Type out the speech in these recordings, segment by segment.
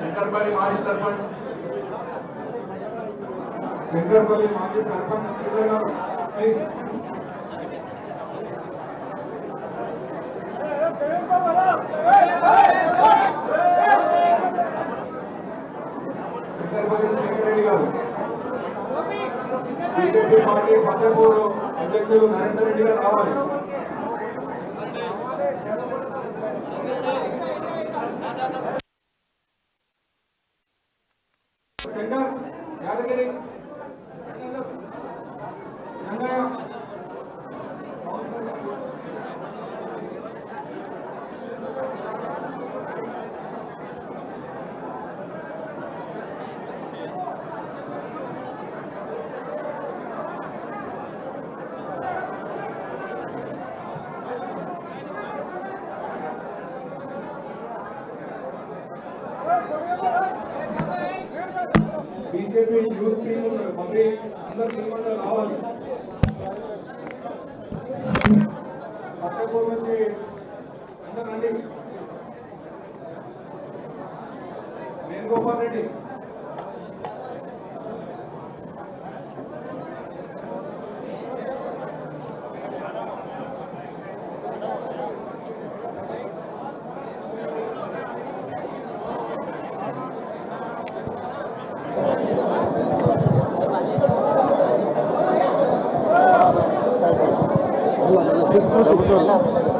శంకర్పల్లి మాజీ సర్పంచ్ శంకర్పల్లి మాజీ సర్పంచ్ శంకర్పల్లి శంకరెడ్డి గారు, బీజేపీ పార్టీ ఫతేపూర్ అధ్యక్షులు నరేందర్ రెడ్డి గారు రావాలి. యాదగిరి బీజేపీ యూత్ టీం ఉన్నారు, మరి అందరు టీం అందరూ రావాలి. ఫతేపూర్ నుంచి అందరు రండి. వేణుగోపాల్ రెడ్డి,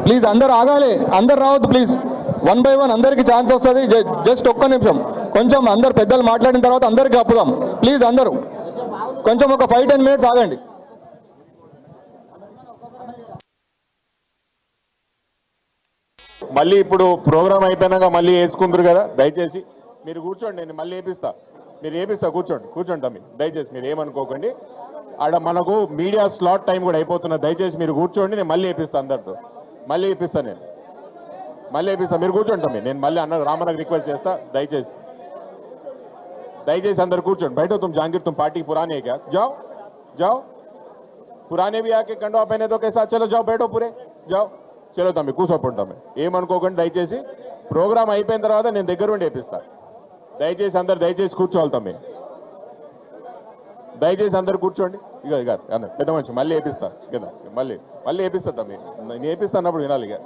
ప్లీజ్ అందరు ఆగాలి, అందరు రావద్దు ప్లీజ్. 1 by 1 అందరికి ఛాన్స్ వస్తుంది. జస్ట్ ఒక్క నిమిషం, కొంచెం అందరు పెద్దలు మాట్లాడిన తర్వాత అందరికి అప్పుదాం ప్లీజ్. అందరూ కొంచెం ఒక 5-10 minutes ఆగండి. మళ్ళీ ఇప్పుడు ప్రోగ్రామ్ అయిపోయినాక మళ్ళీ వేసుకుందరు కదా, దయచేసి మీరు కూర్చోండి. నేను మళ్ళీ వేపిస్తా, మీరు వేపిస్తా. కూర్చోండి తమ్మి, దయచేసి మీరు ఏమనుకోకండి. ఆడ మనకు మీడియా స్లాట్ టైం కూడా అయిపోతున్నది. దయచేసి మీరు కూర్చోండి, నేను మళ్ళీ వేపిస్తాను. అందరితో మళ్ళీ వేపిస్తాను, నేను మళ్ళీ వేపిస్తాను. మీరు కూర్చోండి తమ్మి, నేను మళ్ళీ రామన్నకు రిక్వెస్ట్ చేస్తా. దయచేసి అందరు కూర్చోండి. बैठो तुम जहांगीर, तुम पार्टी पुराने है क्या? जाओ पुराने भी आके कंडवा पहने तो कैसा? चलो जाओ, बैठो पूरे, जाओ. చలో తమ్మి కూర్చోపండి తమ్మి, ఏమనుకోకండి. దయచేసి ప్రోగ్రామ్ అయిపోయిన తర్వాత నేను దగ్గర ఉండి వేపిస్తా. దయచేసి అందరు దయచేసి కూర్చోవాలి తమ్మి, దయచేసి అందరు కూర్చోండి. ఇక పెద్ద మనిషి మళ్ళీ వేపిస్తా కదా, మళ్ళీ వేపిస్తా తమ్మి. నేను వేపిస్తా అన్నప్పుడు వినాలి. ఇక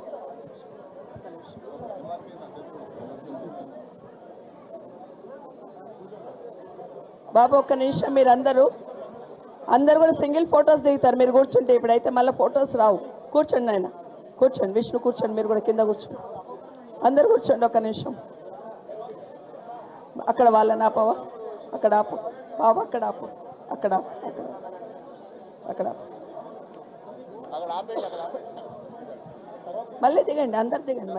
బాబు ఒక్క నిమిషం, మీరు అందరు కూడా సింగిల్ ఫొటోస్ దిగుతారు మీరు కూర్చుంటే. ఇప్పుడైతే మళ్ళీ ఫొటోస్ రావు. కూర్చోండి ఆయన, కూర్చోండి. విష్ణు కూర్చోండి, మీరు కూడా కింద కూర్చోండి. అందరు కూర్చోండి ఒక్క నిమిషం. అక్కడ వాళ్ళని ఆపవా, అక్కడ ఆపు బాబు, అక్కడ ఆపు, అక్కడ మళ్ళీ దిగండి, అందరు దిగండి,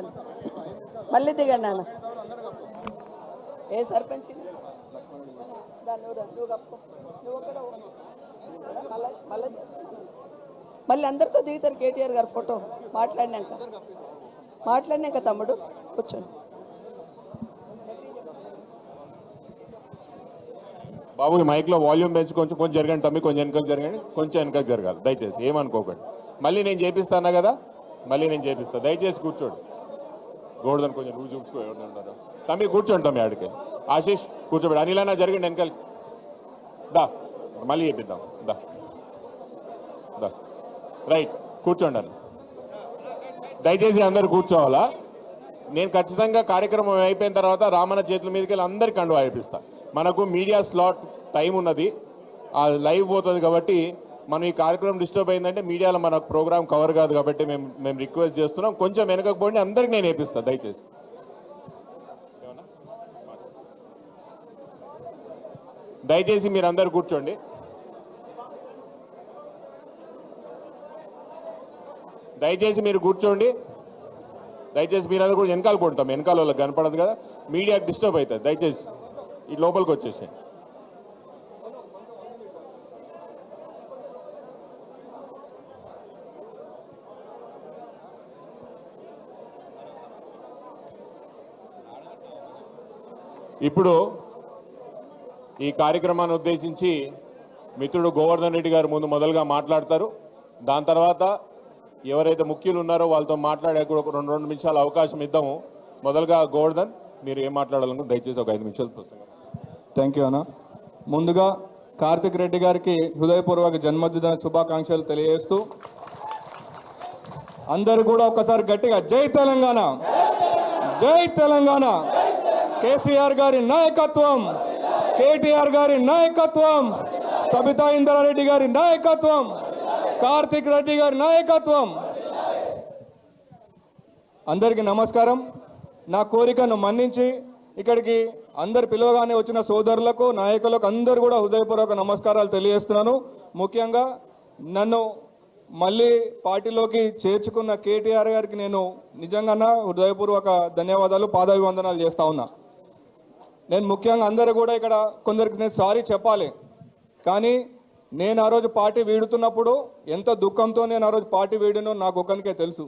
మళ్ళీ దిగండి నాన్న. ఏ సర్పంచ్ మళ్ళీ అందరితో దిగుతారు కేటీఆర్ గారు ఫోటో మాట్లాడినాక తమ్ముడు కూర్చోండి. బాబు మైక్ లో వాల్యూమ్ పెంచి కొంచెం జరగండి తమ్మి, కొంచెం వెనకకు జరగండి, కొంచెం వెనకకు జరగాలి దయచేసి, ఏమనుకోకండి. మళ్ళీ నేను చేపిస్తాను కదా, మళ్ళీ నేను చేపిస్తా. దయచేసి కూర్చోండి. గోడదని కొంచెం నువ్వు చూసుకో, ఎవరు తమ్మి కూర్చోండి తమ్మి. ఆడికి ఆశీష్ కూర్చోబెట్టి, అనిలన్నా జరగండి వెనకాల. మళ్ళీ చేపిద్దాం. రైట్, కూర్చోండి అని. దయచేసి అందరు కూర్చోవాలా. నేను ఖచ్చితంగా కార్యక్రమం అయిపోయిన తర్వాత రామన్న చేతుల మీదకి వెళ్ళి అందరికి కండువా వేపిస్తా. మనకు మీడియా స్లాట్ టైం ఉన్నది, ఆ లైవ్ పోతుంది కాబట్టి మనం ఈ కార్యక్రమం డిస్టర్బ్ అయిందంటే మీడియాలో మనకు ప్రోగ్రామ్ కవర్ కాదు కాబట్టి మేము రిక్వెస్ట్ చేస్తున్నాం. కొంచెం వెనకపోండి, అందరికి నేను వేపిస్తాను దయచేసి. దయచేసి మీరు అందరు కూర్చోండి. దయచేసి మీరు కూర్చోండి. దయచేసి మీరు అందరూ కూడా వెనకాల పోతాం, వెనకాల వాళ్ళకి కనపడదు కదా, మీడియాకి డిస్టర్బ్ అవుతుంది. దయచేసి ఈ లోపలికి వచ్చేసి ఇప్పుడు ఈ కార్యక్రమాన్ని ఉద్దేశించి మిత్రుడు గోవర్ధన్ రెడ్డి గారు ముందు మొదలుగా మాట్లాడతారు. దాని తర్వాత ఎవరైతే ముఖ్యులు ఉన్నారో వాళ్ళతో మాట్లాడే కూడా ఒక 2 నిమిషాలు అవకాశం ఇద్దాము. మొదలుగా గోవర్ధన్, మీరు ఏం మాట్లాడాలనుకుంటే దయచేసి ఒక 5 నిమిషాలు పుస్తకం. థ్యాంక్ యూ అన్న. ముందుగా కార్తిక్ రెడ్డి గారికి హృదయపూర్వక జన్మదిన శుభాకాంక్షలు తెలియజేస్తూ అందరూ కూడా ఒకసారి గట్టిగా జై తెలంగాణ, జై తెలంగాణ, కేసీఆర్ గారి నాయకత్వం, కేటీఆర్ గారి నాయకత్వం, సబితా ఇంద్రారెడ్డి గారి నాయకత్వం, కార్తిక్ రెడ్డి గారి నాయకత్వం. అందరికీ నమస్కారం. నా కోరికను మన్నించి ఇక్కడికి అందరు పిలవగానే వచ్చిన సోదరులకు, నాయకులకు అందరూ కూడా హృదయపూర్వక నమస్కారాలు తెలియజేస్తున్నాను. ముఖ్యంగా నన్ను మళ్ళీ పార్టీలోకి చేర్చుకున్న కేటీఆర్ గారికి నేను నిజంగా హృదయపూర్వక ధన్యవాదాలు, పాదాభివందనాలు చేస్తా ఉన్నా. నేను ముఖ్యంగా అందరూ కూడా ఇక్కడ కొందరికి నేను సారీ చెప్పాలి. కానీ నేను ఆ రోజు పార్టీ వీడుతున్నప్పుడు ఎంత దుఃఖంతో నేను ఆ రోజు పార్టీ వీడినో నాకు ఒక్కనికే తెలుసు.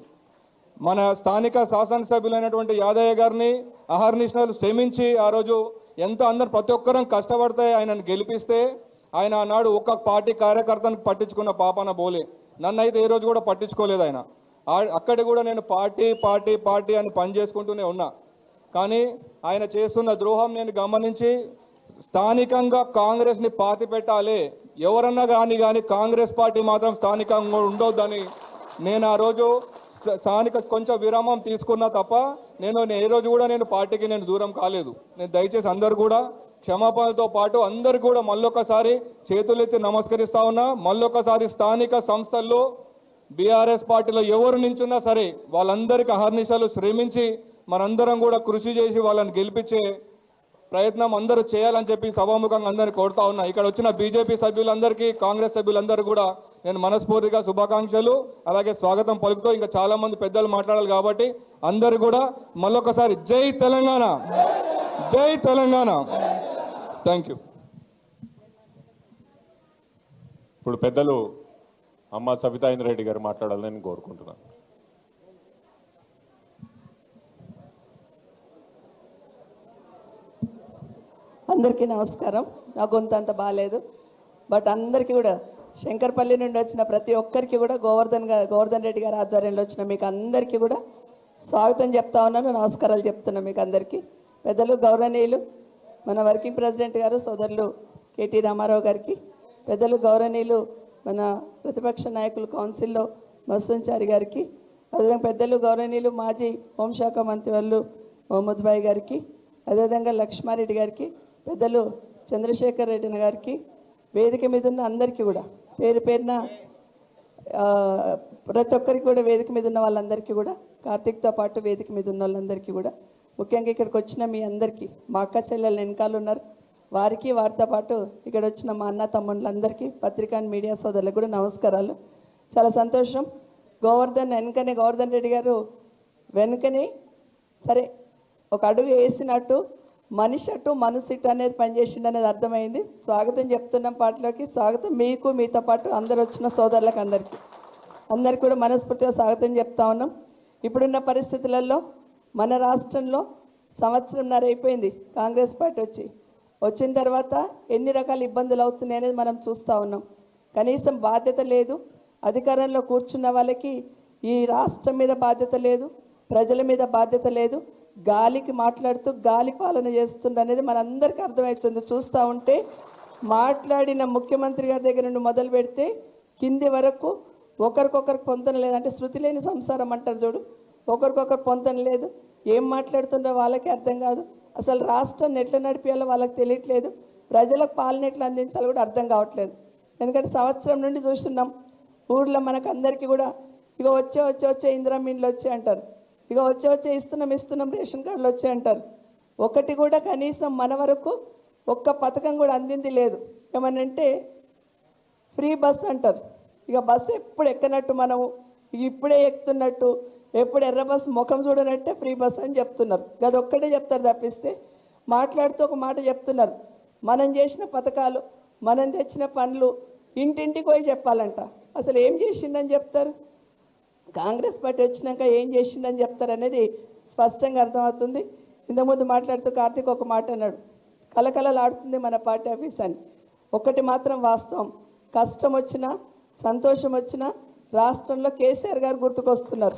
మన స్థానిక శాసనసభ్యులైనటువంటి యాదయ్య గారిని అహర్నిశలు శ్రమించి ఆ రోజు ఎంత అందరు ప్రతి ఒక్కరం కష్టపడితే ఆయనను గెలిపిస్తే ఆయన ఆనాడు ఒక్క పార్టీ కార్యకర్తను పట్టించుకున్న పాపాన బోలే. నన్ను అయితే ఏ రోజు కూడా పట్టించుకోలేదు ఆయన. అక్కడ కూడా నేను పార్టీ పార్టీ పార్టీ అని పనిచేసుకుంటూనే ఉన్నా. కానీ ఆయన చేస్తున్న ద్రోహం నేను గమనించి స్థానికంగా కాంగ్రెస్ని పాతి పెట్టాలి, ఎవరన్నా కానీ కాంగ్రెస్ పార్టీ మాత్రం స్థానికంగా ఉండొద్దని నేను ఆ రోజు స్థానిక కొంచెం విరామం తీసుకున్నా తప్ప నేను ఏ రోజు కూడా నేను పార్టీకి నేను దూరం కాలేదు. నేను దయచేసి అందరు కూడా క్షమాపణలతో పాటు అందరు కూడా మళ్ళొకసారి చేతులెత్తి నమస్కరిస్తా ఉన్నా. మళ్ళొకసారి స్థానిక సంస్థల్లో బీఆర్ఎస్ పార్టీలో ఎవరు నించున్నా సరే వాళ్ళందరికీ అహర్నిశలు శ్రమించి మనందరం కూడా కృషి చేసి వాళ్ళని గెలిపించే ప్రయత్నం అందరూ చేయాలని చెప్పి సభాముఖంగా అందరినీ కోరుతా ఉన్నా. ఇక్కడ వచ్చిన బీజేపీ సభ్యులందరికీ, కాంగ్రెస్ సభ్యులందరూ కూడా నేను మనస్ఫూర్తిగా శుభాకాంక్షలు అలాగే స్వాగతం పలుకుతూ ఇంకా చాలా మంది పెద్దలు మాట్లాడాలి కాబట్టి అందరూ కూడా మళ్ళొకసారి జై తెలంగాణ, జై తెలంగాణ. Thank you. ఇప్పుడు పెద్దలు అమ్మ సబితా ఇంద్రారెడ్డి గారు మాట్లాడాలని కోరుకుంటున్నాను. అందరికీ నమస్కారం. నా గొంతు అంత బాగాలేదు, బట్ అందరికీ కూడా శంకర్పల్లి నుండి వచ్చిన ప్రతి ఒక్కరికి కూడా గోవర్ధన్ రెడ్డి గారి ఆధ్వర్యంలో వచ్చిన మీకు అందరికీ కూడా స్వాగతం చెప్తా ఉన్నాను, నమస్కారాలు చెప్తున్నా మీకు అందరికీ. పెద్దలు గౌరవనీయులు మన వర్కింగ్ ప్రెసిడెంట్ గారు సోదరులు కేటీ రామారావు గారికి, పెద్దలు గౌరవనీయులు మన ప్రతిపక్ష నాయకులు కౌన్సిల్లో మత్సంచారి గారికి, అదేవిధంగా పెద్దలు గౌరవనీయులు మాజీ హోంశాఖ మంత్రివర్యులు మొహమ్మద్ భాయ్ గారికి, అదేవిధంగా లక్ష్మారెడ్డి గారికి, పెద్దలు చంద్రశేఖర్ రెడ్డి గారికి, వేదిక మీద ఉన్న అందరికీ కూడా పేరు పేరున ప్రతి ఒక్కరికి కూడా వేదిక మీద ఉన్న వాళ్ళందరికీ కూడా, కార్తీక్తో పాటు వేదిక మీద ఉన్న వాళ్ళందరికీ కూడా, ముఖ్యంగా ఇక్కడికి వచ్చిన మీ అందరికీ, మా అక్క చెల్లెళ్ళు వెనకాల ఉన్నారు వారికి, వారితో పాటు ఇక్కడ వచ్చిన మా అన్న తమ్ముళ్ళందరికీ, పత్రికా మీడియా సోదరులకు కూడా నమస్కారాలు. చాలా సంతోషం. గోవర్ధన్ రెడ్డి గారు వెనుకనే సరే ఒక అడుగు వేసినట్టు మనిషి అటు మనసు ఇటు అనేది పనిచేసిండు అనేది అర్థమైంది. స్వాగతం చెప్తున్నాం పార్టీలోకి. స్వాగతం మీకు, మీతో పాటు అందరు వచ్చిన సోదరులకు అందరికి కూడా మనస్ఫూర్తిగా స్వాగతం చెప్తా ఉన్నాం. ఇప్పుడున్న పరిస్థితులలో మన రాష్ట్రంలో 1.5 సంవత్సరం అయిపోయింది కాంగ్రెస్ పార్టీ వచ్చిన తర్వాత ఎన్ని రకాల ఇబ్బందులు అవుతున్నాయి అనేది మనం చూస్తూ ఉన్నాం. కనీసం బాధ్యత లేదు, అధికారంలో కూర్చున్న వాళ్ళకి ఈ రాష్ట్రం మీద బాధ్యత లేదు, ప్రజల మీద బాధ్యత లేదు, గాలికి మాట్లాడుతూ గాలి పాలన చేస్తుంది అనేది మనందరికీ అర్థమవుతుంది. చూస్తూ ఉంటే మాట్లాడిన ముఖ్యమంత్రి గారి దగ్గర నుండి మొదలు పెడితే కింది వరకు ఒకరికొకరికి పొంతన లేదు. అంటే శృతి లేని సంసారం అంటారు చూడు, ఒకరికొకరు పొంతన లేదు. ఏం మాట్లాడుతుండో వాళ్ళకి అర్థం కాదు. అసలు రాష్ట్రాన్ని ఎట్లా నడిపించాలో వాళ్ళకి తెలియట్లేదు, ప్రజలకు పాలన ఎట్లా అందించాలో కూడా అర్థం కావట్లేదు. ఎందుకంటే 1 సంవత్సరం నుండి చూస్తున్నాం ఊర్లో మనకు అందరికీ కూడా ఇక వచ్చే ఇందిరామీన్లు వచ్చే అంటారు, ఇక వచ్చే ఇస్తున్నాం రేషన్ కార్డులు వచ్చే అంటారు. ఒకటి కూడా కనీసం మన వరకు ఒక్క పథకం కూడా అందింది లేదు. ఏమనంటే ఫ్రీ బస్ అంటారు, ఇక బస్సు ఎప్పుడు ఎక్కనట్టు మనము ఇప్పుడే ఎక్కుతున్నట్టు, ఎప్పుడు ఎర్ర బస్సు ముఖం చూడనట్టే ఫ్రీ బస్ అని చెప్తున్నారు. అది ఒక్కటే చెప్తారు తప్పిస్తే మాట్లాడుతూ ఒక మాట చెప్తున్నారు. మనం చేసిన పథకాలు, మనం తెచ్చిన పనులు ఇంటింటికి పోయి చెప్పాలంట. అసలు ఏం చేసిండని చెప్తారు, కాంగ్రెస్ పార్టీ వచ్చినాక ఏం చేసిండని చెప్తారు అనేది స్పష్టంగా అర్థమవుతుంది. ఇంతకుముందు మాట్లాడుతూ కార్తీక్ ఒక మాట అన్నాడు, కలకలలాడుతుంది మన పార్టీ ఆఫీస్ అని. ఒకటి మాత్రం వాస్తవం, కష్టం వచ్చినా సంతోషం వచ్చినా రాష్ట్రంలో కేసీఆర్ గారు గుర్తుకొస్తున్నారు.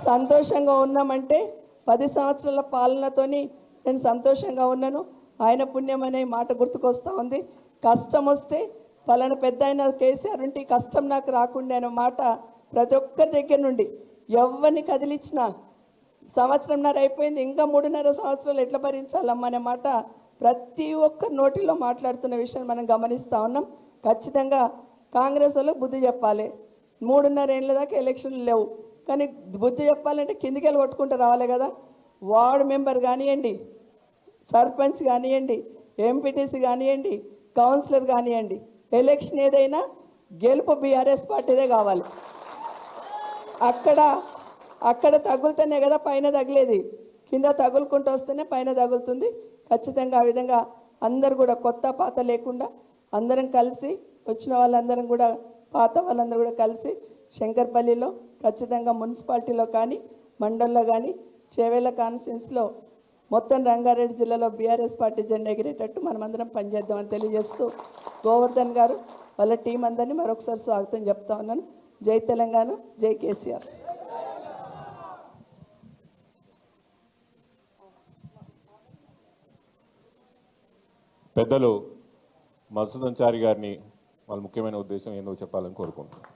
సంతోషంగా ఉన్నామంటే 10 సంవత్సరాల పాలనతోని నేను సంతోషంగా ఉన్నాను. ఆయన పుణ్యం అనే మాట గుర్తుకొస్తూ ఉంది. కష్టం వస్తే పలానా పెద్ద ఆయన కేసీఆర్ ఉంటే ఈ కష్టం నాకు రాకుండా అనే మాట ప్రతి ఒక్కరి దగ్గర నుండి ఎవరిని కదిలించినా సంవత్సరంన్నర అయిపోయింది, ఇంకా 3.5 సంవత్సరాలు ఎట్లా భరించాలమ్మా అనే మాట ప్రతి ఒక్కరి నోటిలో మాట్లాడుతున్న విషయం మనం గమనిస్తూ ఉన్నాం. ఖచ్చితంగా కాంగ్రెస్ వాళ్ళు బుద్ధి చెప్పాలి. 3.5 ఏళ్ళ దాకా ఎలక్షన్లు లేవు, కానీ బుద్ధి చెప్పాలంటే కిందికి వెళ్ళి కొట్టుకుంటూ రావాలి కదా. వార్డు మెంబర్ కానివ్వండి, సర్పంచ్ కానివ్వండి, ఎంపీటీసీ కానివ్వండి, కౌన్సిలర్ కానివ్వండి, ఎలక్షన్ ఏదైనా గెలుపు బీఆర్ఎస్ పార్టీదే కావాలి. అక్కడ తగులుతూనే కదా పైన తగిలేది, కింద తగులుకుంటూ వస్తేనే పైన తగులుతుంది. ఖచ్చితంగా ఆ విధంగా అందరు కూడా కొత్త పాత లేకుండా అందరం కలిసి వచ్చిన వాళ్ళందరం కూడా పాత వాళ్ళందరూ కూడా కలిసి శంకర్పల్లిలో ఖచ్చితంగా మున్సిపాలిటీలో కానీ మండలంలో కానీ చేవేళ్ళ కాన్స్టిట్యున్సీలో మొత్తం రంగారెడ్డి జిల్లాలో బీఆర్ఎస్ పార్టీ జెండా ఎగిరేటట్టు మనమందరం పనిచేద్దామని తెలియజేస్తూ గోవర్ధన్ గారు వాళ్ళ టీం అందరినీ మరొకసారి స్వాగతం చెప్తా ఉన్నాను. జై తెలంగాణ, జై కేసీఆర్. పెద్దలు మధుసూదన్ చారి గారిని వాళ్ళ ముఖ్యమైన ఉద్దేశం ఏందో చెప్పాలని కోరుకుంటున్నాను.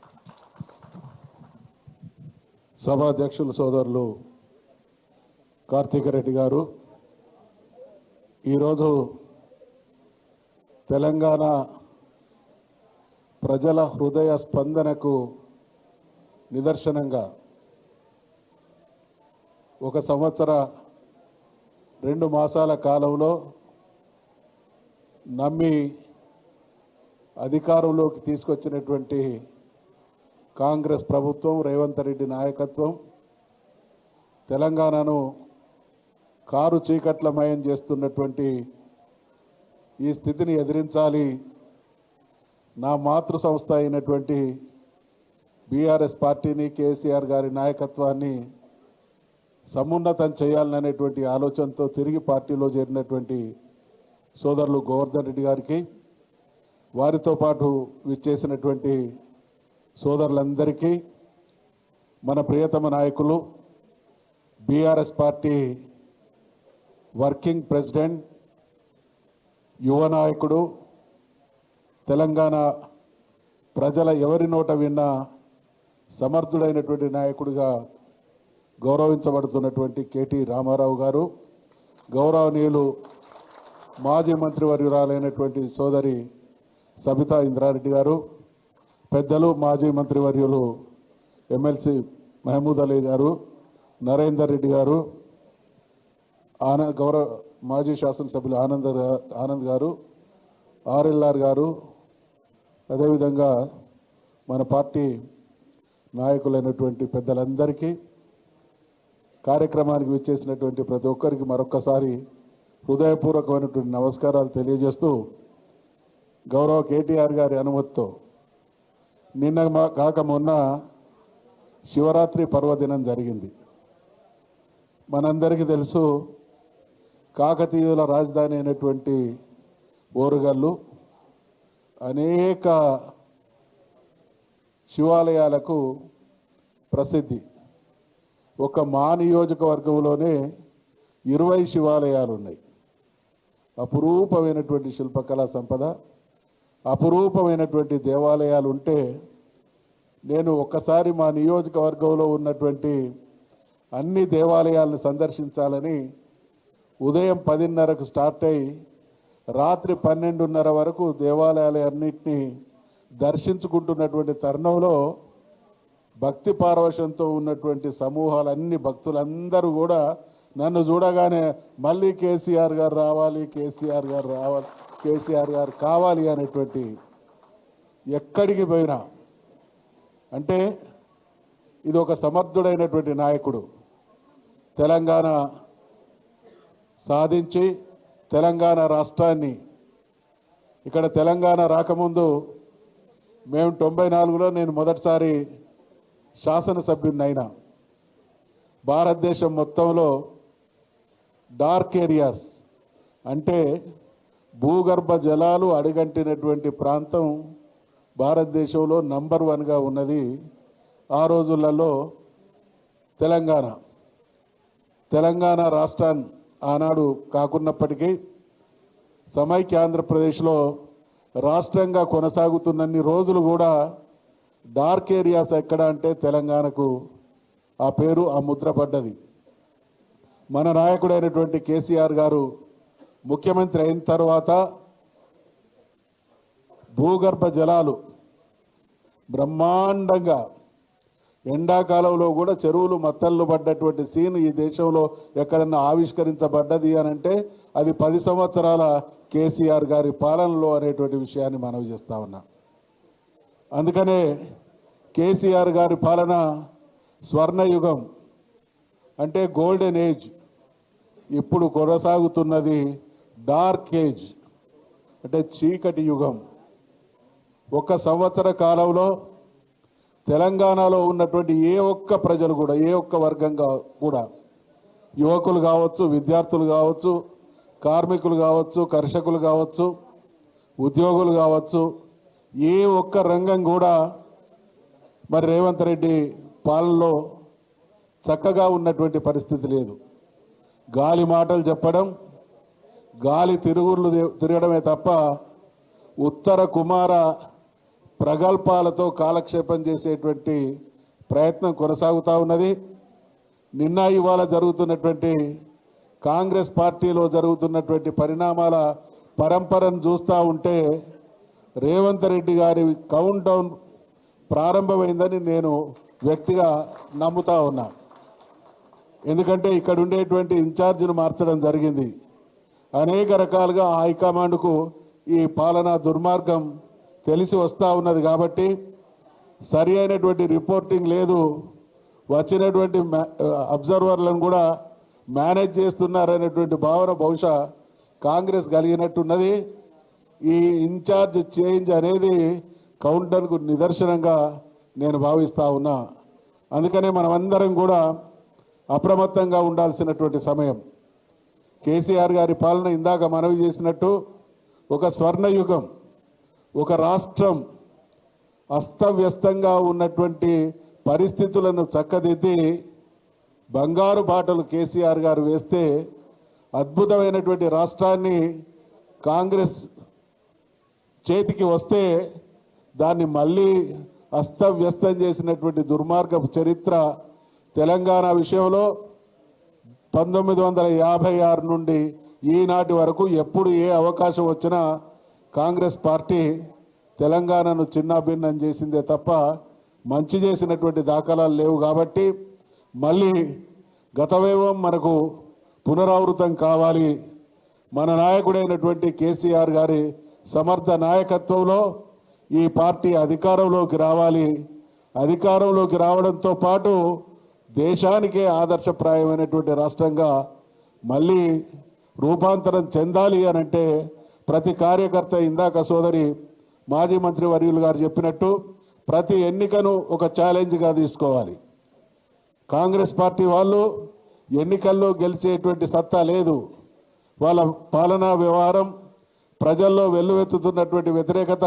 సభాధ్యక్షులు సోదరులు కార్తీక రెడ్డి గారు, ఈరోజు తెలంగాణ ప్రజల హృదయ స్పందనకు నిదర్శనంగా 1 సంవత్సర 2 మాసాల కాలంలో నమ్మి అధికారంలోకి తీసుకొచ్చినటువంటి కాంగ్రెస్ ప్రభుత్వం, రేవంత్ రెడ్డి నాయకత్వం తెలంగాణను కారు చీకట్లమయం చేస్తున్నటువంటి ఈ స్థితిని ఎదిరించాలి. నా మాతృ సంస్థ అయినటువంటి బీఆర్ఎస్ పార్టీని, కేసీఆర్ గారి నాయకత్వాన్ని సమున్నతం చేయాలనేటువంటి ఆలోచనతో తిరిగి పార్టీలో చేరినటువంటి సోదరులు గోవర్ధన్ రెడ్డి గారికి, వారితో పాటు విచ్చేసినటువంటి సోదరులందరికీ, మన ప్రియతమ నాయకులు బీఆర్ఎస్ పార్టీ వర్కింగ్ ప్రెసిడెంట్, యువ నాయకుడు, తెలంగాణ ప్రజల ఎవరి నోట విన్నా సమర్థుడైనటువంటి నాయకుడిగా గౌరవించబడుతున్నటువంటి కేటీ రామారావు గారు, గౌరవనీయులు మాజీ మంత్రివర్యురాలైనటువంటి సోదరి సబితా ఇంద్రారెడ్డి గారు, పెద్దలు మాజీ మంత్రివర్యులు ఎమ్మెల్సీ మహమూద్ అలీ గారు, నరేందర్ రెడ్డి గారు, గౌరవ మాజీ శాసనసభ్యులు ఆనంద్ గారు, ఆర్ఎల్ఆర్ గారు, అదేవిధంగా మన పార్టీ నాయకులైనటువంటి పెద్దలందరికీ, కార్యక్రమానికి విచ్చేసినటువంటి ప్రతి ఒక్కరికి మరొక్కసారి హృదయపూర్వకమైనటువంటి నమస్కారాలు తెలియజేస్తూ, గౌరవ కేటీఆర్ గారి అనుమతితో నిన్న కాక మొన్న శివరాత్రి పర్వదినం జరిగింది. మనందరికీ తెలుసు, కాకతీయుల రాజధాని అయినటువంటి ఓరుగల్లు అనేక శివాలయాలకు ప్రసిద్ధి. ఒక మా నియోజకవర్గంలోనే 20 శివాలయాలు ఉన్నాయి. అపురూపమైనటువంటి శిల్పకళా సంపద, అపురూపమైనటువంటి దేవాలయాలు ఉంటే, నేను ఒక్కసారి మా నియోజకవర్గంలో ఉన్నటువంటి అన్ని దేవాలయాలను సందర్శించాలని ఉదయం 10:30కు స్టార్ట్ అయ్యి రాత్రి 12:30 వరకు దేవాలయాలన్నింటినీ దర్శించుకుంటున్నటువంటి తరుణంలో భక్తి పారవశంతో ఉన్నటువంటి సమూహాలన్నీ, భక్తులందరూ కూడా నన్ను చూడగానే మళ్ళీ కేసీఆర్ గారు రావాలి, కేసీఆర్ గారు రావాలి, కేసీఆర్ గారు కావాలి అనేటువంటి, ఎక్కడికి పోయినా అంటే ఇది ఒక సమర్థుడైనటువంటి నాయకుడు. తెలంగాణ సాధించి తెలంగాణ రాష్ట్రాన్ని, ఇక్కడ తెలంగాణ రాకముందు మేము 94లో నేను మొదటిసారి శాసనసభ్యున్నైనా, భారతదేశం మొత్తంలో డార్క్ ఏరియాస్ అంటే భూగర్భ జలాలు అడుగంటినటువంటి ప్రాంతం భారతదేశంలో నంబర్ 1గా ఉన్నది ఆ రోజులలో తెలంగాణ రాష్ట్రాన్ని ఆనాడు కాకున్నప్పటికీ సమైక్య ఆంధ్రప్రదేశ్లో రాష్ట్రంగా కొనసాగుతున్నన్ని రోజులు కూడా డార్క్ ఏరియాస్ ఎక్కడ అంటే తెలంగాణకు ఆ పేరు ఆ ముద్ర పడ్డది. మన నాయకుడైనటువంటి కేసీఆర్ గారు ముఖ్యమంత్రి అయిన తర్వాత భూగర్భ జలాలు బ్రహ్మాండంగా ఎండాకాలంలో కూడా చెరువులు మత్తళ్ళు పడ్డటువంటి సీన్ ఈ దేశంలో ఎక్కడన్నా ఆవిష్కరించబడ్డది అని అంటే అది 10 సంవత్సరాల కేసీఆర్ గారి పాలనలో అనేటువంటి విషయాన్ని మనవి చేస్తా ఉన్నా. అందుకనే కేసీఆర్ గారి పాలన స్వర్ణయుగం అంటే గోల్డెన్ ఏజ్. ఇప్పుడు కొనసాగుతున్నది డార్క్ ఏజ్ అంటే చీకటి యుగం. 1 సంవత్సర కాలంలో తెలంగాణలో ఉన్నటువంటి ఏ ఒక్క ప్రజలు కూడా ఏ ఒక్క వర్గం కూడా యువకులు కావచ్చు, విద్యార్థులు కావచ్చు, కార్మికులు కావచ్చు, కర్షకులు కావచ్చు, ఉద్యోగులు కావచ్చు, ఏ ఒక్క రంగం కూడా మరి రేవంత్ రెడ్డి పాలనలో చక్కగా ఉన్నటువంటి పరిస్థితి లేదు. గాలి మాటలు చెప్పడం, గాలి తిరగడమే తప్ప ఉత్తర కుమార ప్రగల్భాలతో కాలక్షేపం చేసేటువంటి ప్రయత్నం కొనసాగుతూ ఉన్నది. నిన్న ఇవాళ జరుగుతున్నటువంటి కాంగ్రెస్ పార్టీలో జరుగుతున్నటువంటి పరిణామాల పరంపరను చూస్తూ ఉంటే రేవంత్ రెడ్డి గారి కౌంట్ డౌన్ ప్రారంభమైందని నేను వ్యక్తిగా నమ్ముతా ఉన్నా. ఎందుకంటే ఇక్కడ ఉండేటువంటి ఇన్ఛార్జిను మార్చడం జరిగింది. అనేక రకాలుగా హైకమాండ్కు ఈ పాలనా దుర్మార్గం తెలిసి వస్తూ ఉన్నది కాబట్టి సరి అయినటువంటి రిపోర్టింగ్ లేదు. వచ్చినటువంటి అబ్జర్వర్లను కూడా మేనేజ్ చేస్తున్నారనేటువంటి భావన బహుశా కాంగ్రెస్ కలిగినట్టున్నది. ఈ ఇన్ఛార్జ్ చేంజ్ అనేది కౌంటర్కు నిదర్శనంగా నేను భావిస్తూ ఉన్నా. అందుకనే మనమందరం కూడా అప్రమత్తంగా ఉండాల్సినటువంటి సమయం. కేసీఆర్ గారి పాలన ఇందాక మనవి చేసినట్టు ఒక స్వర్ణయుగం, ఒక రాష్ట్రం అస్తవ్యస్తంగా ఉన్నటువంటి పరిస్థితులను చక్కదిద్ది బంగారు బాటలు కేసీఆర్ గారు వేస్తే అద్భుతమైనటువంటి రాష్ట్రాన్ని కాంగ్రెస్ చేతికి వస్తే దాన్ని మళ్ళీ అస్తవ్యస్తం చేసినటువంటి దుర్మార్గపు చరిత్ర తెలంగాణ విషయంలో 1956 నుండి ఈనాటి వరకు ఎప్పుడు ఏ అవకాశం వచ్చినా కాంగ్రెస్ పార్టీ తెలంగాణను చిన్నాభిన్నం చేసిందే తప్ప మంచి చేసినటువంటి దాఖలాలు లేవు. కాబట్టి మళ్ళీ గతవైభవం మనకు పునరావృతం కావాలి. మన నాయకుడైనటువంటి కేసీఆర్ గారి సమర్థ నాయకత్వంలో ఈ పార్టీ అధికారంలోకి రావాలి. అధికారంలోకి రావడంతో పాటు దేశానికే ఆదర్శప్రాయమైనటువంటి రాష్ట్రంగా మళ్ళీ రూపాంతరం చెందాలి అనంటే ప్రతి కార్యకర్త ఇందాక సోదరి మాజీ మంత్రి వర్యులు గారు చెప్పినట్టు ప్రతి ఎన్నికను ఒక ఛాలెంజ్గా తీసుకోవాలి. కాంగ్రెస్ పార్టీ వాళ్ళు ఎన్నికల్లో గెలిచేటువంటి సత్తా లేదు. వాళ్ళ పాలనా వ్యవహారం ప్రజల్లో వెల్లువెత్తుతున్నటువంటి వ్యతిరేకత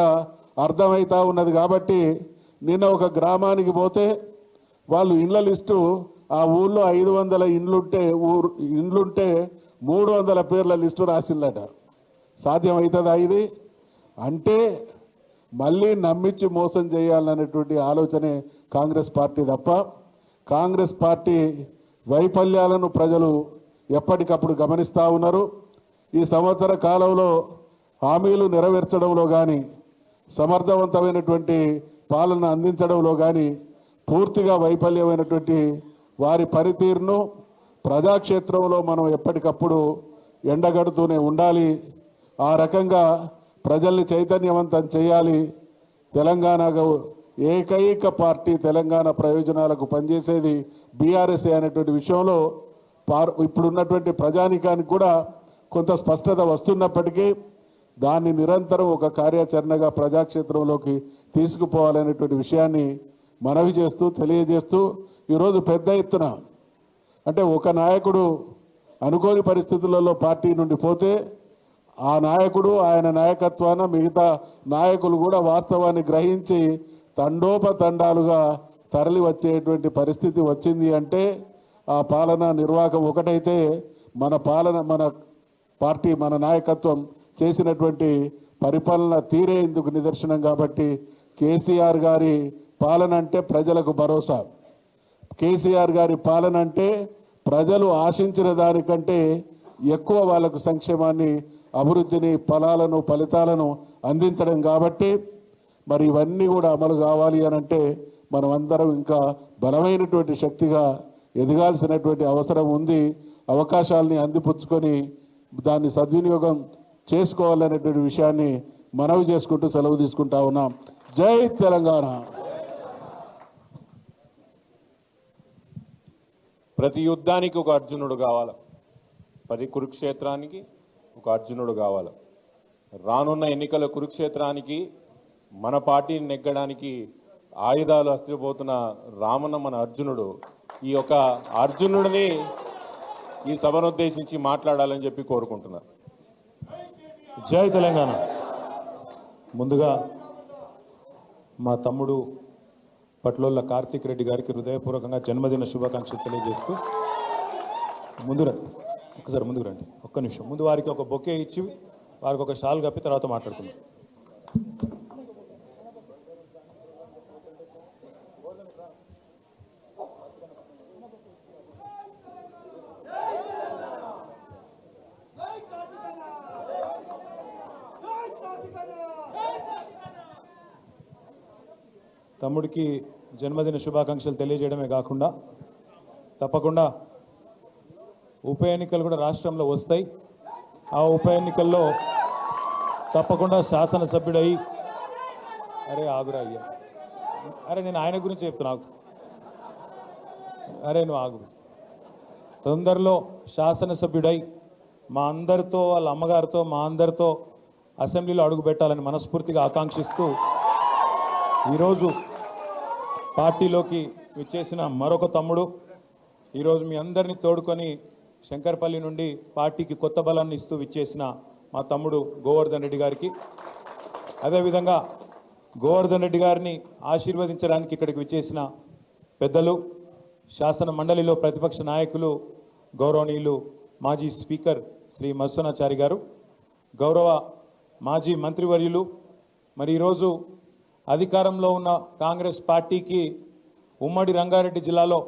అర్థమవుతా ఉన్నది. కాబట్టి నిన్న ఒక గ్రామానికి పోతే వాళ్ళు ఇండ్ల లిస్టు ఆ ఊళ్ళో 500 ఇండ్లుంటే 300 పేర్ల లిస్టు రాసిందట. సాధ్యమవుతుందా ఇది? అంటే మళ్ళీ నమ్మించి మోసం చేయాలనేటువంటి ఆలోచనే కాంగ్రెస్ పార్టీ తప్ప కాంగ్రెస్ పార్టీ వైఫల్యాలను ప్రజలు ఎప్పటికప్పుడు గమనిస్తూ ఉన్నారు. ఈ సంవత్సర కాలంలో హామీలు నెరవేర్చడంలో కానీ సమర్థవంతమైనటువంటి పాలన అందించడంలో కానీ పూర్తిగా వైఫల్యమైనటువంటి వారి పనితీరును ప్రజాక్షేత్రంలో మనం ఎప్పటికప్పుడు ఎండగడుతూనే ఉండాలి. ఆ రకంగా ప్రజల్ని చైతన్యవంతం చేయాలి. తెలంగాణకు ఏకైక పార్టీ తెలంగాణ ప్రయోజనాలకు పనిచేసేది బీఆర్ఎస్ అనేటువంటి విషయంలో ఇప్పుడున్నటువంటి ప్రజానికానికి కూడా కొంత స్పష్టత వస్తున్నప్పటికీ దాన్ని నిరంతరం ఒక కార్యాచరణగా ప్రజాక్షేత్రంలోకి తీసుకుపోవాలనేటువంటి విషయాన్ని మనవి చేస్తూ తెలియజేస్తూ ఈరోజు పెద్ద ఎత్తున అంటే ఒక నాయకుడు అనుకోని పరిస్థితులలో పార్టీ నుండి పోతే ఆ నాయకుడు ఆయన నాయకత్వాన మిగతా నాయకులు కూడా వాస్తవాన్ని గ్రహించి తండోపతండాలుగా తరలి వచ్చేటువంటి పరిస్థితి వచ్చింది అంటే ఆ పాలన నిర్వాహకం ఒకటైతే మన పాలన మన పార్టీ మన నాయకత్వం చేసినటువంటి పరిపాలన తీరే ఇందుకు నిదర్శనం. కాబట్టి కేసీఆర్ గారి పాలన అంటే ప్రజలకు భరోసా. కేసీఆర్ గారి పాలన అంటే ప్రజలు ఆశించిన దానికంటే ఎక్కువ వాళ్ళకు సంక్షేమాన్ని అభివృద్ధిని ఫలితాలను అందించడం. కాబట్టి మరి ఇవన్నీ కూడా అమలు కావాలి అని అంటే మనం అందరం ఇంకా బలమైనటువంటి శక్తిగా ఎదగాల్సినటువంటి అవసరం ఉంది. అవకాశాలని అందిపుచ్చుకొని దాన్ని సద్వినియోగం చేసుకోవాలనేటువంటి విషయాన్ని మనవి చేసుకుంటూ సెలవు తీసుకుంటా ఉన్నాం. జై తెలంగాణ. ప్రతి యుద్ధానికి ఒక అర్జునుడు కావాలి, ప్రతి కురుక్షేత్రానికి ఒక అర్జునుడు కావాలి. రానున్న ఎన్నికల కురుక్షేత్రానికి మన పార్టీని నెగ్గడానికి ఆయుధాలు అస్త్రపోతున్న రామన్న మన అర్జునుడు. ఈ యొక్క అర్జునుడిని ఈ సభను ఉద్దేశించి మాట్లాడాలని చెప్పి కోరుకుంటున్నారు. జై తెలంగాణ. ముందుగా మా తమ్ముడు పట్లోళ్ళ కార్తీక్ రెడ్డి గారికి హృదయపూర్వకంగా జన్మదిన శుభాకాంక్షలు తెలియజేస్తూ ముందు రండి, ఒకసారి ముందుకు రండి, ఒక్క నిమిషం. ముందు వారికి ఒక బొకే ఇచ్చి వారికి ఒక షాల్ కప్పి తర్వాత మాట్లాడుకుందాం. తమ్ముడికి జన్మదిన శుభాకాంక్షలు తెలియజేయడమే కాకుండా తప్పకుండా ఉప ఎన్నికలు కూడా రాష్ట్రంలో వస్తాయి. ఆ ఉప ఎన్నికల్లో తప్పకుండా శాసనసభ్యుడై అరే ఆగురా అయ్యా, అరే నేను ఆయన గురించి చెప్తున్నా, అరే నువ్వు ఆగు. తొందరలో శాసనసభ్యుడై మా అందరితో వాళ్ళ అమ్మగారితో మా అందరితో అసెంబ్లీలో అడుగు పెట్టాలని మనస్ఫూర్తిగా ఆకాంక్షిస్తూ ఈరోజు పార్టీలోకి విచ్చేసిన మరొక తమ్ముడు, ఈరోజు మీ అందరినీ తోడుకొని శంకర్పల్లి నుండి పార్టీకి కొత్త బలాన్ని ఇస్తూ విచ్చేసిన మా తమ్ముడు గోవర్ధన్ రెడ్డి గారికి, అదేవిధంగా గోవర్ధన్ రెడ్డి గారిని ఆశీర్వదించడానికి ఇక్కడికి విచ్చేసిన పెద్దలు, శాసన మండలిలో ప్రతిపక్ష నాయకులు, గౌరవనీయులు మాజీ స్పీకర్ శ్రీ మత్స్యనాచారి గారు, గౌరవ మాజీ మంత్రివర్యులు, మరి ఈరోజు అధికారంలో ఉన్న కాంగ్రెస్ పార్టీకి ఉమ్మడి రంగారెడ్డి జిల్లాలో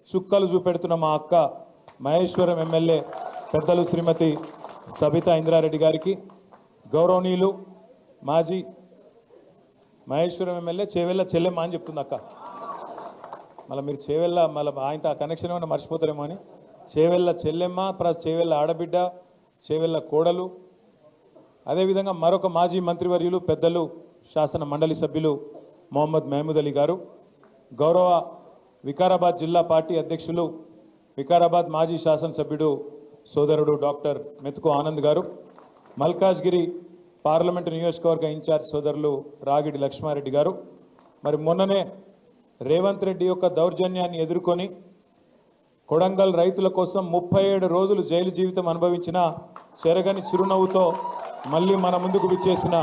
చుక్కలు చూపెడుతున్న మా అక్క మహేశ్వరం ఎమ్మెల్యే పెద్దలు శ్రీమతి సబితా ఇంద్రారెడ్డి గారికి, గౌరవనీయులు మాజీ మహేశ్వరం ఎమ్మెల్యే చేవెళ్ళ చెల్లెమ్మ అని చెప్తుంది అక్క, మళ్ళీ మీరు చేవెళ్ళ మళ్ళీ ఆయనతో ఆ కనెక్షన్ ఏమైనా మర్చిపోతారేమో అని, చేవెళ్ళ చెల్లెమ్మ ప్లస్ చేవెళ్ళ ఆడబిడ్డ, చేవెళ్ళ కోడలు, అదేవిధంగా మరొక మాజీ మంత్రివర్యులు పెద్దలు శాసన మండలి సభ్యులు మొహమ్మద్ మహమూద్ అలీ గారు, గౌరవ వికారాబాద్ జిల్లా పార్టీ అధ్యక్షులు, వికారాబాద్ మాజీ శాసనసభ్యుడు సోదరుడు డాక్టర్ మెతుకు ఆనంద్ గారు, మల్కాజ్గిరి పార్లమెంటు నియోజకవర్గ ఇన్ఛార్జ్ సోదరులు రాగిడి లక్ష్మారెడ్డి గారు, మరి మొన్ననే రేవంత్ రెడ్డి యొక్క దౌర్జన్యాన్ని ఎదుర్కొని కొడంగల్ రైతుల కోసం 37 రోజులు జైలు జీవితం అనుభవించిన చెరగని చిరునవ్వుతో మళ్ళీ మన ముందుకు విచ్చేసిన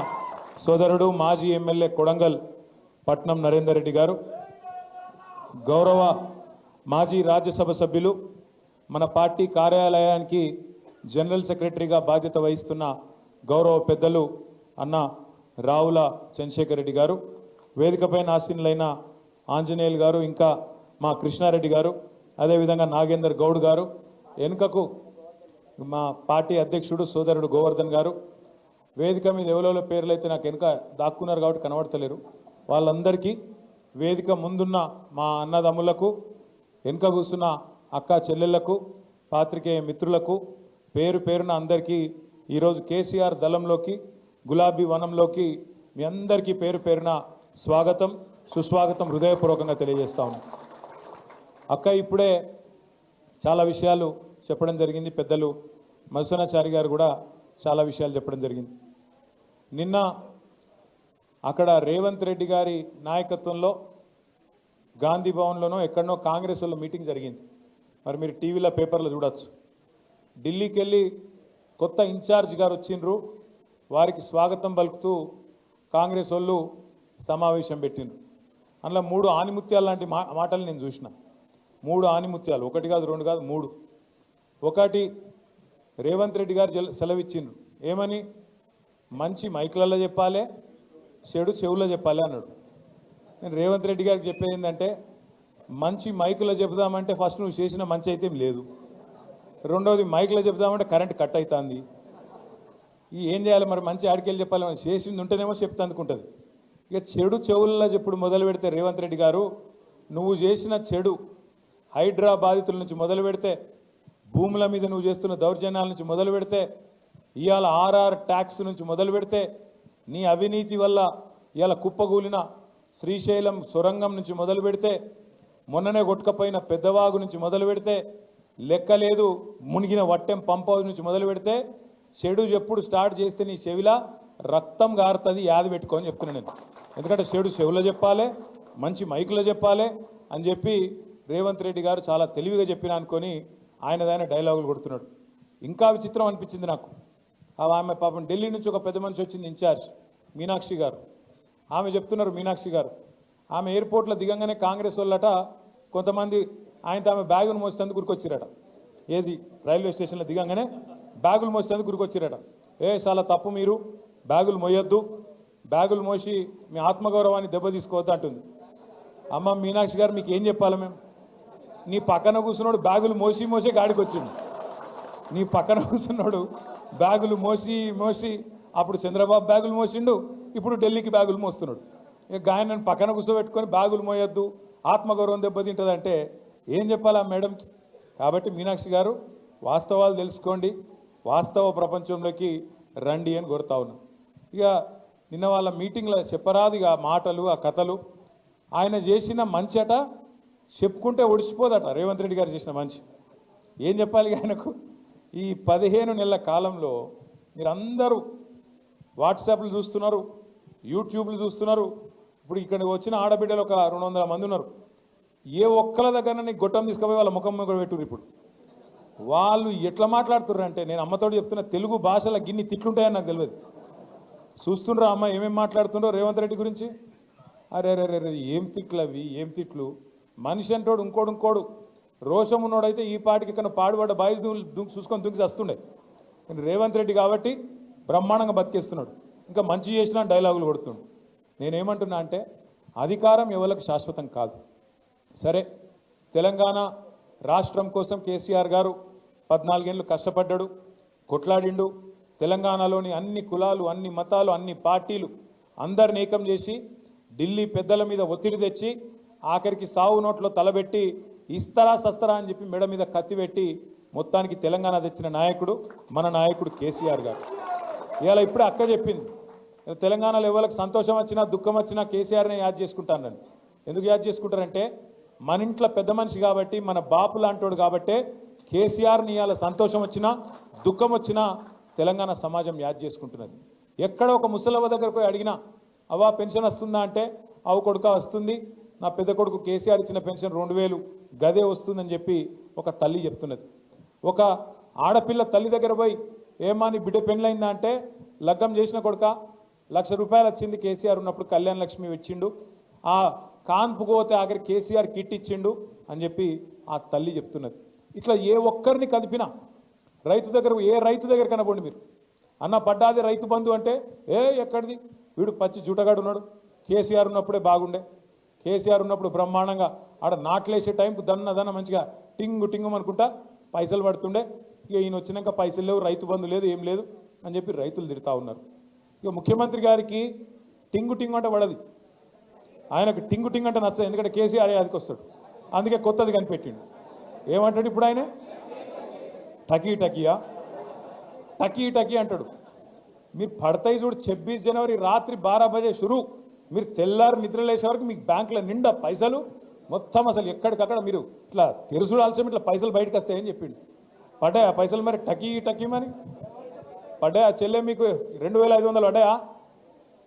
సోదరుడు మాజీ ఎమ్మెల్యే కొడంగల్ పట్నం నరేందర్ రెడ్డి గారు, గౌరవ మాజీ రాజ్యసభ సభ్యులు, మన పార్టీ కార్యాలయానికి జనరల్ సెక్రటరీగా బాధ్యత వహిస్తున్న గౌరవ పెద్దలు అన్న రావుల చంద్రశేఖర్ రెడ్డి గారు, వేదికపైన ఆసీనులైన ఆంజనేయులు గారు, ఇంకా మా కృష్ణారెడ్డి గారు, అదేవిధంగా నాగేందర్ గౌడ్ గారు, వెనుకకు మా పార్టీ అధ్యక్షుడు సోదరుడు గోవర్ధన్ గారు, వేదిక మీద ఎవరెవరో పేర్లు అయితే నాకు వెనుక దాక్కున్నారు కాబట్టి కనబడతలేరు, వాళ్ళందరికీ, వేదిక ముందున్న మా అన్నదమ్ములకు, వెనుక కూర్చున్న అక్క చెల్లెళ్లకు, పాత్రికేయ మిత్రులకు పేరు పేరున అందరికీ ఈరోజు కేసీఆర్ దళంలోకి గులాబీ వనంలోకి మీ అందరికీ పేరు పేరున స్వాగతం సుస్వాగతం హృదయపూర్వకంగా తెలియజేస్తా ఉన్నాం. అక్క ఇప్పుడే చాలా విషయాలు చెప్పడం జరిగింది, పెద్దలు మత్స్యనాచారి గారు కూడా చాలా విషయాలు చెప్పడం జరిగింది. నిన్న అక్కడ రేవంత్ రెడ్డి గారి నాయకత్వంలో గాంధీ భవన్లోనో ఎక్కడనో కాంగ్రెస్ వాళ్ళ మీటింగ్ జరిగింది, మరి మీరు టీవీలో పేపర్లో చూడొచ్చు. ఢిల్లీకి వెళ్ళి కొత్త ఇన్ఛార్జ్ గారు వచ్చిండ్రు, వారికి స్వాగతం పలుకుతూ కాంగ్రెస్ వాళ్ళు సమావేశం పెట్టిండ్రు. అందులో 3 ఆనిముత్యాలు లాంటి మాటలు నేను చూసిన. 3 ఆనిముత్యాలు, 1 కాదు 2 కాదు 3. ఒకటి రేవంత్ రెడ్డి గారు సెలవిచ్చిండ్రు, ఏమని? మంచి మైకులలో చెప్పాలి, చెడు చెవులో చెప్పాలి అన్నాడు. నేను రేవంత్ రెడ్డి గారికి చెప్పేది ఏంటంటే, మంచి మైకులో చెబుదామంటే ఫస్ట్ నువ్వు చేసిన మంచి అయితే లేదు, రెండవది మైకులో చెబుదామంటే కరెంట్ కట్ అవుతుంది. ఏం చేయాలి మరి? మంచి ఆడికెళ్ళి చెప్పాలి, మనం చేసింది ఉంటేనేమో చెప్తే అందుకుంటుంది. ఇక చెడు చెవుల్లో చెప్పుడు మొదలు పెడితే రేవంత్ రెడ్డి గారు, నువ్వు చేసిన చెడు హైడ్రా బాధితుల నుంచి మొదలు పెడితే, భూముల మీద నువ్వు చేస్తున్న దౌర్జన్యాల నుంచి మొదలు పెడితే, ఇవాళ ఆర్ఆర్ ట్యాక్స్ నుంచి మొదలు పెడితే, నీ అవినీతి వల్ల ఇవాళ కుప్పగూలిన శ్రీశైలం సొరంగం నుంచి మొదలు పెడితే, మొన్ననే కొట్టుకపోయిన పెద్దవాగు నుంచి మొదలు పెడితే, లెక్కలేదు మునిగిన వట్టెం పంప్ హౌస్ నుంచి మొదలు పెడితే, చెడు ఎప్పుడు స్టార్ట్ చేస్తే నీ చెవిలా రక్తం గారుతుంది, యాది పెట్టుకొని చెప్తున్నాను నేను. ఎందుకంటే చెడు చెవులో చెప్పాలి, మంచి మైకులో చెప్పాలి అని చెప్పి రేవంత్ రెడ్డి గారు చాలా తెలివిగా చెప్పిన అనుకొని ఆయనదైన డైలాగులు కొడుతున్నాడు. ఇంకా విచిత్రం అనిపించింది నాకు. ఆమె పాపం ఢిల్లీ నుంచి ఒక పెద్ద మనిషి వచ్చింది, ఇన్ఛార్జ్ మీనాక్షి గారు. ఆమె చెప్తున్నారు, మీనాక్షి గారు ఆమె ఎయిర్పోర్ట్లో దిగంగానే కాంగ్రెస్ వాళ్ళట కొంతమంది ఆయనతో ఆమె బ్యాగులు మోసేందుకు గురికొచ్చిరట. ఏది? రైల్వే స్టేషన్లో దిగంగానే బ్యాగులు మోసేందుకు గురికొచ్చిరట. చాలా తప్పు, మీరు బ్యాగులు మోయొద్దు, బ్యాగులు మోసి మీ ఆత్మగౌరవాన్ని దెబ్బతీసుకోవద్దు అంటుంది. అమ్మ మీనాక్షి గారు, మీకు ఏం చెప్పాలి మేము? నీ పక్కన కూర్చున్నాడు బ్యాగులు మోసే గాడికి వచ్చిండు. నీ పక్కన కూర్చున్నాడు బ్యాగులు మోసి అప్పుడు చంద్రబాబు బ్యాగులు మోసిండు, ఇప్పుడు ఢిల్లీకి బ్యాగులు మోస్తున్నాడు. ఇక గాయన నన్ను పక్కన కూర్చోబెట్టుకొని బ్యాగులు మోయొద్దు, ఆత్మగౌరవం దెబ్బతింటుందంటే ఏం చెప్పాలి ఆ మేడంకి? కాబట్టి మీనాక్షి గారు, వాస్తవాలు తెలుసుకోండి, వాస్తవ ప్రపంచంలోకి రండి అని కోరుతా ఉన్నాను. ఇక నిన్న వాళ్ళ మీటింగ్లో చెప్పరాదు ఇక ఆ మాటలు, ఆ కథలు. ఆయన చేసిన మంచి అట చెప్పుకుంటే ఒడిసిపోదట. రేవంత్ రెడ్డి గారు చేసిన మంచి ఏం చెప్పాలి ఆయనకు? ఈ 15 నెలల కాలంలో మీరందరూ వాట్సాప్లు చూస్తున్నారు, యూట్యూబ్లు చూస్తున్నారు. ఇప్పుడు ఇక్కడ వచ్చిన ఆడబిడ్డలు ఒక 200 మంది ఉన్నారు. ఏ ఒక్కల దగ్గర నీకు గొట్టం తీసుకుపోయి వాళ్ళ ముఖం కూడా పెట్టుర్రు. ఇప్పుడు వాళ్ళు ఎట్లా మాట్లాడుతుర్రు అంటే, నేను అమ్మతోడు చెప్తున్న, తెలుగు భాషలో గిన్ని తిట్లుంటాయని నాకు తెలియదు. చూస్తుండ్రా అమ్మ ఏమేమి మాట్లాడుతుండ్రో రేవంత్ రెడ్డి గురించి? అరే ఏం తిట్లు అవి, ఏం తిట్లు! మనిషి అంటోడు ఇంకోడు రోషం ఉన్నోడైతే ఈ పాటికి ఇక్కడ పాడుబడ్డ బాయి చూసుకొని దుంకి వస్తుండే. రేవంత్ రెడ్డి కాబట్టి బ్రహ్మాండంగా బతికేస్తున్నాడు. ఇంకా మంచి చేసిన డైలాగులు కొడుతుండు. నేనేమంటున్నా అంటే, అధికారం ఎవరికి శాశ్వతం కాదు. సరే, తెలంగాణ రాష్ట్రం కోసం కేసీఆర్ గారు 14 ఏళ్ళు కష్టపడ్డాడు, కొట్లాడిండు. తెలంగాణలోని అన్ని కులాలు, అన్ని మతాలు, అన్ని పార్టీలు అందరిని ఏకం చేసి ఢిల్లీ పెద్దల మీద ఒత్తిడి తెచ్చి ఆఖరికి సావు నోట్లో తలబెట్టి ఇస్తరా సస్తరా అని చెప్పి మెడ మీద కత్తి పెట్టి మొత్తానికి తెలంగాణ తెచ్చిన నాయకుడు మన నాయకుడు కేసీఆర్ గారు. ఇవాళ ఇప్పుడే అక్క చెప్పింది, తెలంగాణలో ఎవరికి సంతోషం వచ్చినా దుఃఖం వచ్చినా కేసీఆర్నే యాద్ చేసుకుంటానని. ఎందుకు యాద్ చేసుకుంటారంటే, మన ఇంట్లో పెద్ద మనిషి కాబట్టి, మన బాపు లాంటోడు కాబట్టే కేసీఆర్ని ఇవాళ సంతోషం వచ్చినా దుఃఖం వచ్చినా తెలంగాణ సమాజం యాద్ చేసుకుంటున్నది. ఎక్కడ ఒక ముసలవ్వ దగ్గరకు పోయి అడిగినా, అవ్వ పెన్షన్ వస్తుందా అంటే, అవు కొడుక వస్తుంది, నా పెద్ద కొడుకు కేసీఆర్ ఇచ్చిన పెన్షన్ 2000 గదే వస్తుందని చెప్పి ఒక తల్లి చెప్తున్నది. ఒక ఆడపిల్ల తల్లి దగ్గర పోయి, ఏమా నీ బిడ్డ పెళ్ళైందా అంటే, లగ్గం చేసిన కొడుక 1,00,000 రూపాయలు వచ్చింది కేసీఆర్ ఉన్నప్పుడు, కళ్యాణ లక్ష్మి ఇచ్చిండు, ఆ కాన్పుకు పోతే ఆఖరి కేసీఆర్ కిట్ ఇచ్చిండు అని చెప్పి ఆ తల్లి చెప్తున్నది. ఇట్లా ఏ ఒక్కరిని కదిపినా, రైతు దగ్గర ఏ రైతు దగ్గర కనబడి మీరు అన్న పడ్డాది రైతు బంధు అంటే, ఎక్కడిది వీడు పచ్చి జూటగాడు ఉన్నాడు, కేసీఆర్ ఉన్నప్పుడే బాగుండే, కేసీఆర్ ఉన్నప్పుడు బ్రహ్మాండంగా ఆడ నాట్లేసే టైంకు దన్న మంచిగా టింగు అనుకుంటా పైసలు పడుతుండే, ఇక ఈయన వచ్చినాక పైసలు లేవు, రైతు బంధు లేదు, ఏం లేదు అని చెప్పి రైతులు తిడతా ఉన్నారు. ఇక ముఖ్యమంత్రి గారికి టింగు అంటే పడది, ఆయనకు టింగు అంటే నచ్చదు. ఎందుకంటే కేసీఆర్ అదికి వస్తాడు, అందుకే కొత్తది కనిపెట్టిండు. ఏమంటాడు ఇప్పుడు ఆయన? టకీ అంటాడు. మీరు పడతాయి చూడు, 26 జనవరి రాత్రి 12 బజే షురు, మీరు తెల్లారు నిద్రలేసే వరకు మీకు బ్యాంకులో నిండా పైసలు మొత్తం, అసలు ఎక్కడికక్కడ మీరు ఇట్లా తెరుసుడాల్సిన ఇట్లా పైసలు బయటకు వస్తాయని చెప్పిండు. పడ్డాయా పైసలు మరి? టకీమని పడ్డాయా? చెల్లె మీకు 2500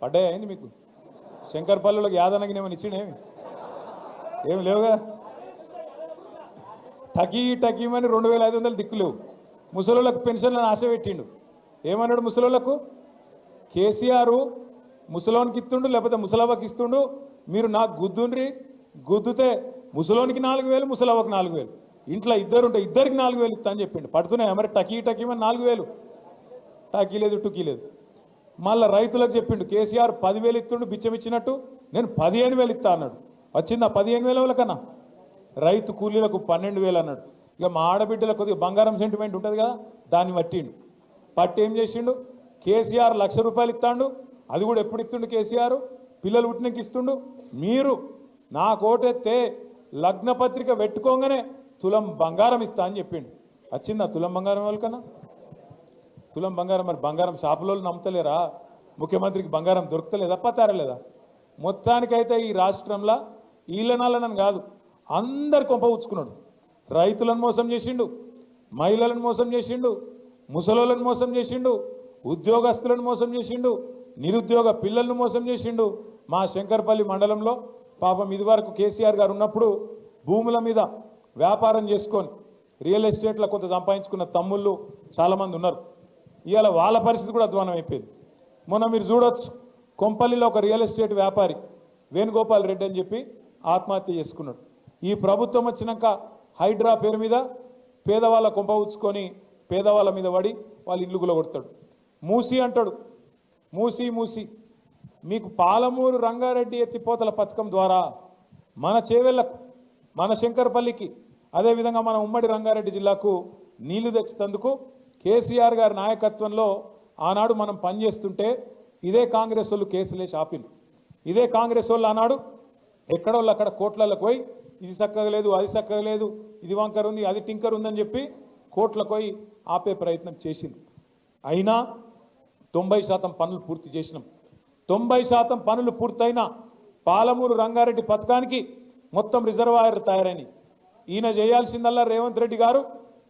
పడ్డాయా ఏంది మీకు? శంకర్పల్లిలోకి యాదనకి ఏమైనా ఇచ్చిండేమి? ఏమి లేవు కదా. టకీమని 2500 దిక్కులేవు. ముసలోళ్ళకి పెన్షన్లను ఆశ పెట్టిండు. ఏమన్నాడు ముసలోళ్ళకు? కేసీఆర్ ముసలోనికి ఇస్తుండు, లేకపోతే ముసలవ్వకి ఇస్తుండు, మీరు నాకు గుద్దుండ్రి, గుద్దుతే ముసలోనికి 4,000, ముసలవ్వకు 4,000, ఇంట్లో ఇద్దరుంటే ఇద్దరికి 4,000 ఇస్తా అని చెప్పిండు. పడుతున్నాయి మరి టకీ మరి 4,000, టాకీ లేదు టుకీ లేదు. మళ్ళీ రైతులకు చెప్పిండు కేసీఆర్ 10,000 ఇస్తుండు బిచ్చం ఇచ్చినట్టు, నేను 15,000 ఇస్తా అన్నాడు. వచ్చిందా 15,000 కన్నా? రైతు కూలీలకు 12,000 అన్నాడు. ఇక మా ఆడబిడ్డలకు కొద్దిగా బంగారం సెంటిమెంట్ ఉంటుంది కదా, దాన్ని పట్టిండు. పట్టి ఏం చేసిండు? కేసీఆర్ 1,00,000 రూపాయలు ఇస్తాడు, అది కూడా ఎప్పుడు ఇస్తుండు కేసీఆర్? పిల్లలు పుట్టినకి ఇస్తుండు. మీరు నాకు ఓటెత్తే లగ్న పత్రిక పెట్టుకోగానే తులం బంగారం ఇస్తా అని చెప్పిండు. వచ్చిందా తులం బంగారం వాళ్ళకన్నా? తులం బంగారం మరి బంగారం షాపులో నమ్ముతలేరా? ముఖ్యమంత్రికి బంగారం దొరుకుతలేదా, పతారలేదా? మొత్తానికైతే ఈ రాష్ట్రంలో ఈలనాలనని కాదు, అందరు కొంప ఉచ్చుకున్నాడు. రైతులను మోసం చేసిండు, మహిళలను మోసం చేసిండు, ముసలోళ్ళను మోసం చేసిండు, ఉద్యోగస్తులను మోసం చేసిండు, నిరుద్యోగ పిల్లలను మోసం చేసిండు. మా శంకర్పల్లి మండలంలో పాపం ఇదివరకు కేసీఆర్ గారు ఉన్నప్పుడు భూముల మీద వ్యాపారం చేసుకొని రియల్ ఎస్టేట్లో కొంత సంపాదించుకున్న తమ్ముళ్ళు చాలామంది ఉన్నారు. ఇవాళ వాళ్ళ పరిస్థితి కూడా అధ్వానం అయిపోయింది. మొన్న మీరు చూడొచ్చు, కొంపల్లిలో ఒక రియల్ ఎస్టేట్ వ్యాపారి వేణుగోపాల్ రెడ్డి అని చెప్పి ఆత్మహత్య చేసుకున్నాడు. ఈ ప్రభుత్వం వచ్చినాక హైడ్రా పేరు మీద పేదవాళ్ళ కొంప ఉచ్చుకొని పేదవాళ్ళ మీద పడి వాళ్ళ ఇల్లు గులగొడతాడు. మూసి అంటాడు, మూసి మూసి. మీకు పాలమూరు రంగారెడ్డి ఎత్తిపోతల పథకం ద్వారా మన చేవెళ్లకు, మన శంకర్పల్లికి, అదేవిధంగా మన ఉమ్మడి రంగారెడ్డి జిల్లాకు నీళ్లు తెచ్చేందుకు కేసీఆర్ గారి నాయకత్వంలో ఆనాడు మనం పనిచేస్తుంటే ఇదే కాంగ్రెస్ వాళ్ళు కేసులేసి ఆపిండు. ఇదే కాంగ్రెస్ వాళ్ళు ఆనాడు ఎక్కడోళ్ళు అక్కడ కోట్లకు పోయి ఇది చక్కగా లేదు, అది చక్కగా లేదు, ఇది వంకర్ ఉంది, అది టింకర్ ఉందని చెప్పి కోట్లకు పోయి ఆపే ప్రయత్నం చేసింది. అయినా 90% పనులు పూర్తి చేసినాం. 90% పనులు పూర్తయినా పాలమూరు రంగారెడ్డి పథకానికి మొత్తం రిజర్వాయర్ తయారైనవి. ఈయన చేయాల్సిందల్లా రేవంత్ రెడ్డి గారు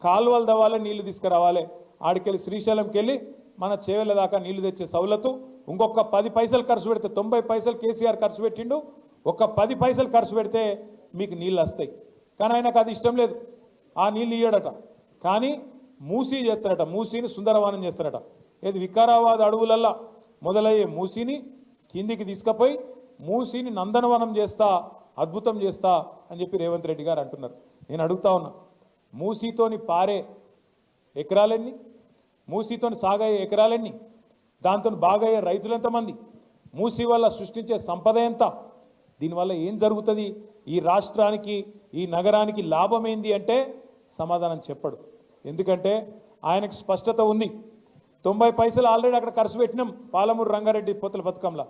కాలువలు దవ్వాలి, నీళ్లు తీసుకురావాలి. ఆడికెళ్ళి శ్రీశైలంకి వెళ్ళి మన చేవెళ్ళ దాకా నీళ్లు తెచ్చే సౌలతు ఇంకొక 10 పైసలు ఖర్చు పెడితే, 90 పైసలు కేసీఆర్ ఖర్చు పెట్టిండు, ఒక 10 పైసలు ఖర్చు పెడితే మీకు నీళ్ళు వస్తాయి. కానీ ఆయనకు అది ఇష్టం లేదు, ఆ నీళ్ళు ఇయ్యడట. కానీ మూసీ చేస్తారట, మూసీని సుందరవనం చేస్తారట. ఏది వికారాబాద్ అడవులల్లా మొదలయ్యే మూసీని కిందికి తీసుకుపోయి మూసీని నందనవనం చేస్తా, అద్భుతం చేస్తా అని చెప్పి రేవంత్ రెడ్డి గారు అంటున్నారు. నేను అడుగుతా ఉన్నా, మూసీతోని పారే ఎకరాలెన్ని, మూసీతోని సాగయ్యే ఎకరాలెన్ని, దాంతో బాగయ్యే రైతులు ఎంతమంది, మూసీ వల్ల సృష్టించే సంపద ఎంత, దీనివల్ల ఏం జరుగుతుంది, ఈ రాష్ట్రానికి ఈ నగరానికి లాభం ఏంది అంటే సమాధానం చెప్పడు. ఎందుకంటే ఆయనకు స్పష్టత ఉంది. 90 పైసలు ఆల్రెడీ అక్కడ ఖర్చు పెట్టినాం పాలమూరు రంగారెడ్డి పోతల పథకంలో.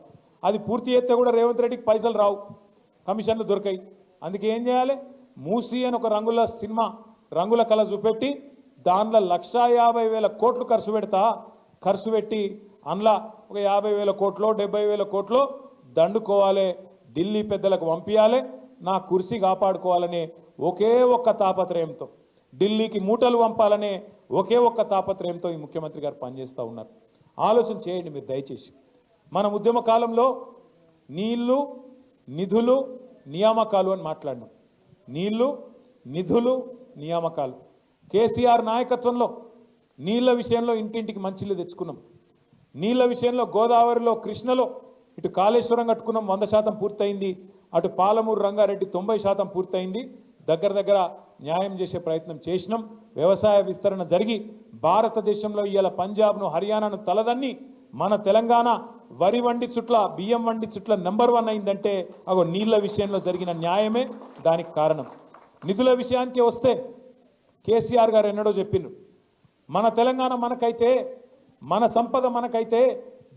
అది పూర్తి చేస్తే కూడా రేవంత్ రెడ్డికి పైసలు రావు, కమిషన్లు దొరకాయి. అందుకే ఏం చేయాలి, మూసీ అని ఒక రంగుల సినిమా, రంగుల కళ చూపెట్టి దానిలో 1,50,000 కోట్లు ఖర్చు పెట్టి అందులో ఒక 50,000 కోట్లో 70,000 కోట్లో దండుకోవాలి, ఢిల్లీ పెద్దలకు పంపించాలి, నా కుర్సీ కాపాడుకోవాలనే ఒకే ఒక్క తాపత్రయంతో, ఢిల్లీకి మూటలు పంపాలనే ఒకే ఒక్క తాపత్రయంతో ఈ ముఖ్యమంత్రి గారు పనిచేస్తూ ఉన్నారు. ఆలోచన చేయండి మీరు దయచేసి. మన ఉద్యమ కాలంలో నీళ్లు, నిధులు, నియామకాలు అని మాట్లాడినాం. నీళ్లు, నిధులు, నియామకాలు. కేసీఆర్ నాయకత్వంలో నీళ్ల విషయంలో ఇంటింటికి మంచిళ్ళు తెచ్చుకున్నాం. నీళ్ల విషయంలో గోదావరిలో, కృష్ణలో ఇటు కాళేశ్వరం కట్టుకున్నాం, 100% పూర్తయింది. అటు పాలమూరు రంగారెడ్డి 90% పూర్తయింది. దగ్గర న్యాయం చేసే ప్రయత్నం చేసినాం. వ్యవసాయ విస్తరణ జరిగి భారతదేశంలో ఇవాళ పంజాబ్ను, హర్యానాను తలదన్ని మన తెలంగాణ వరి వండి చుట్ల, బియ్యం వండి చుట్ల నెంబర్ 1 అయిందంటే అగో నీళ్ల విషయంలో జరిగిన న్యాయమే దానికి కారణం. నిధుల విషయానికి వస్తే కేసీఆర్ గారు ఎన్నడో చెప్పిండ్రు, మన తెలంగాణ మనకైతే, మన సంపద మనకైతే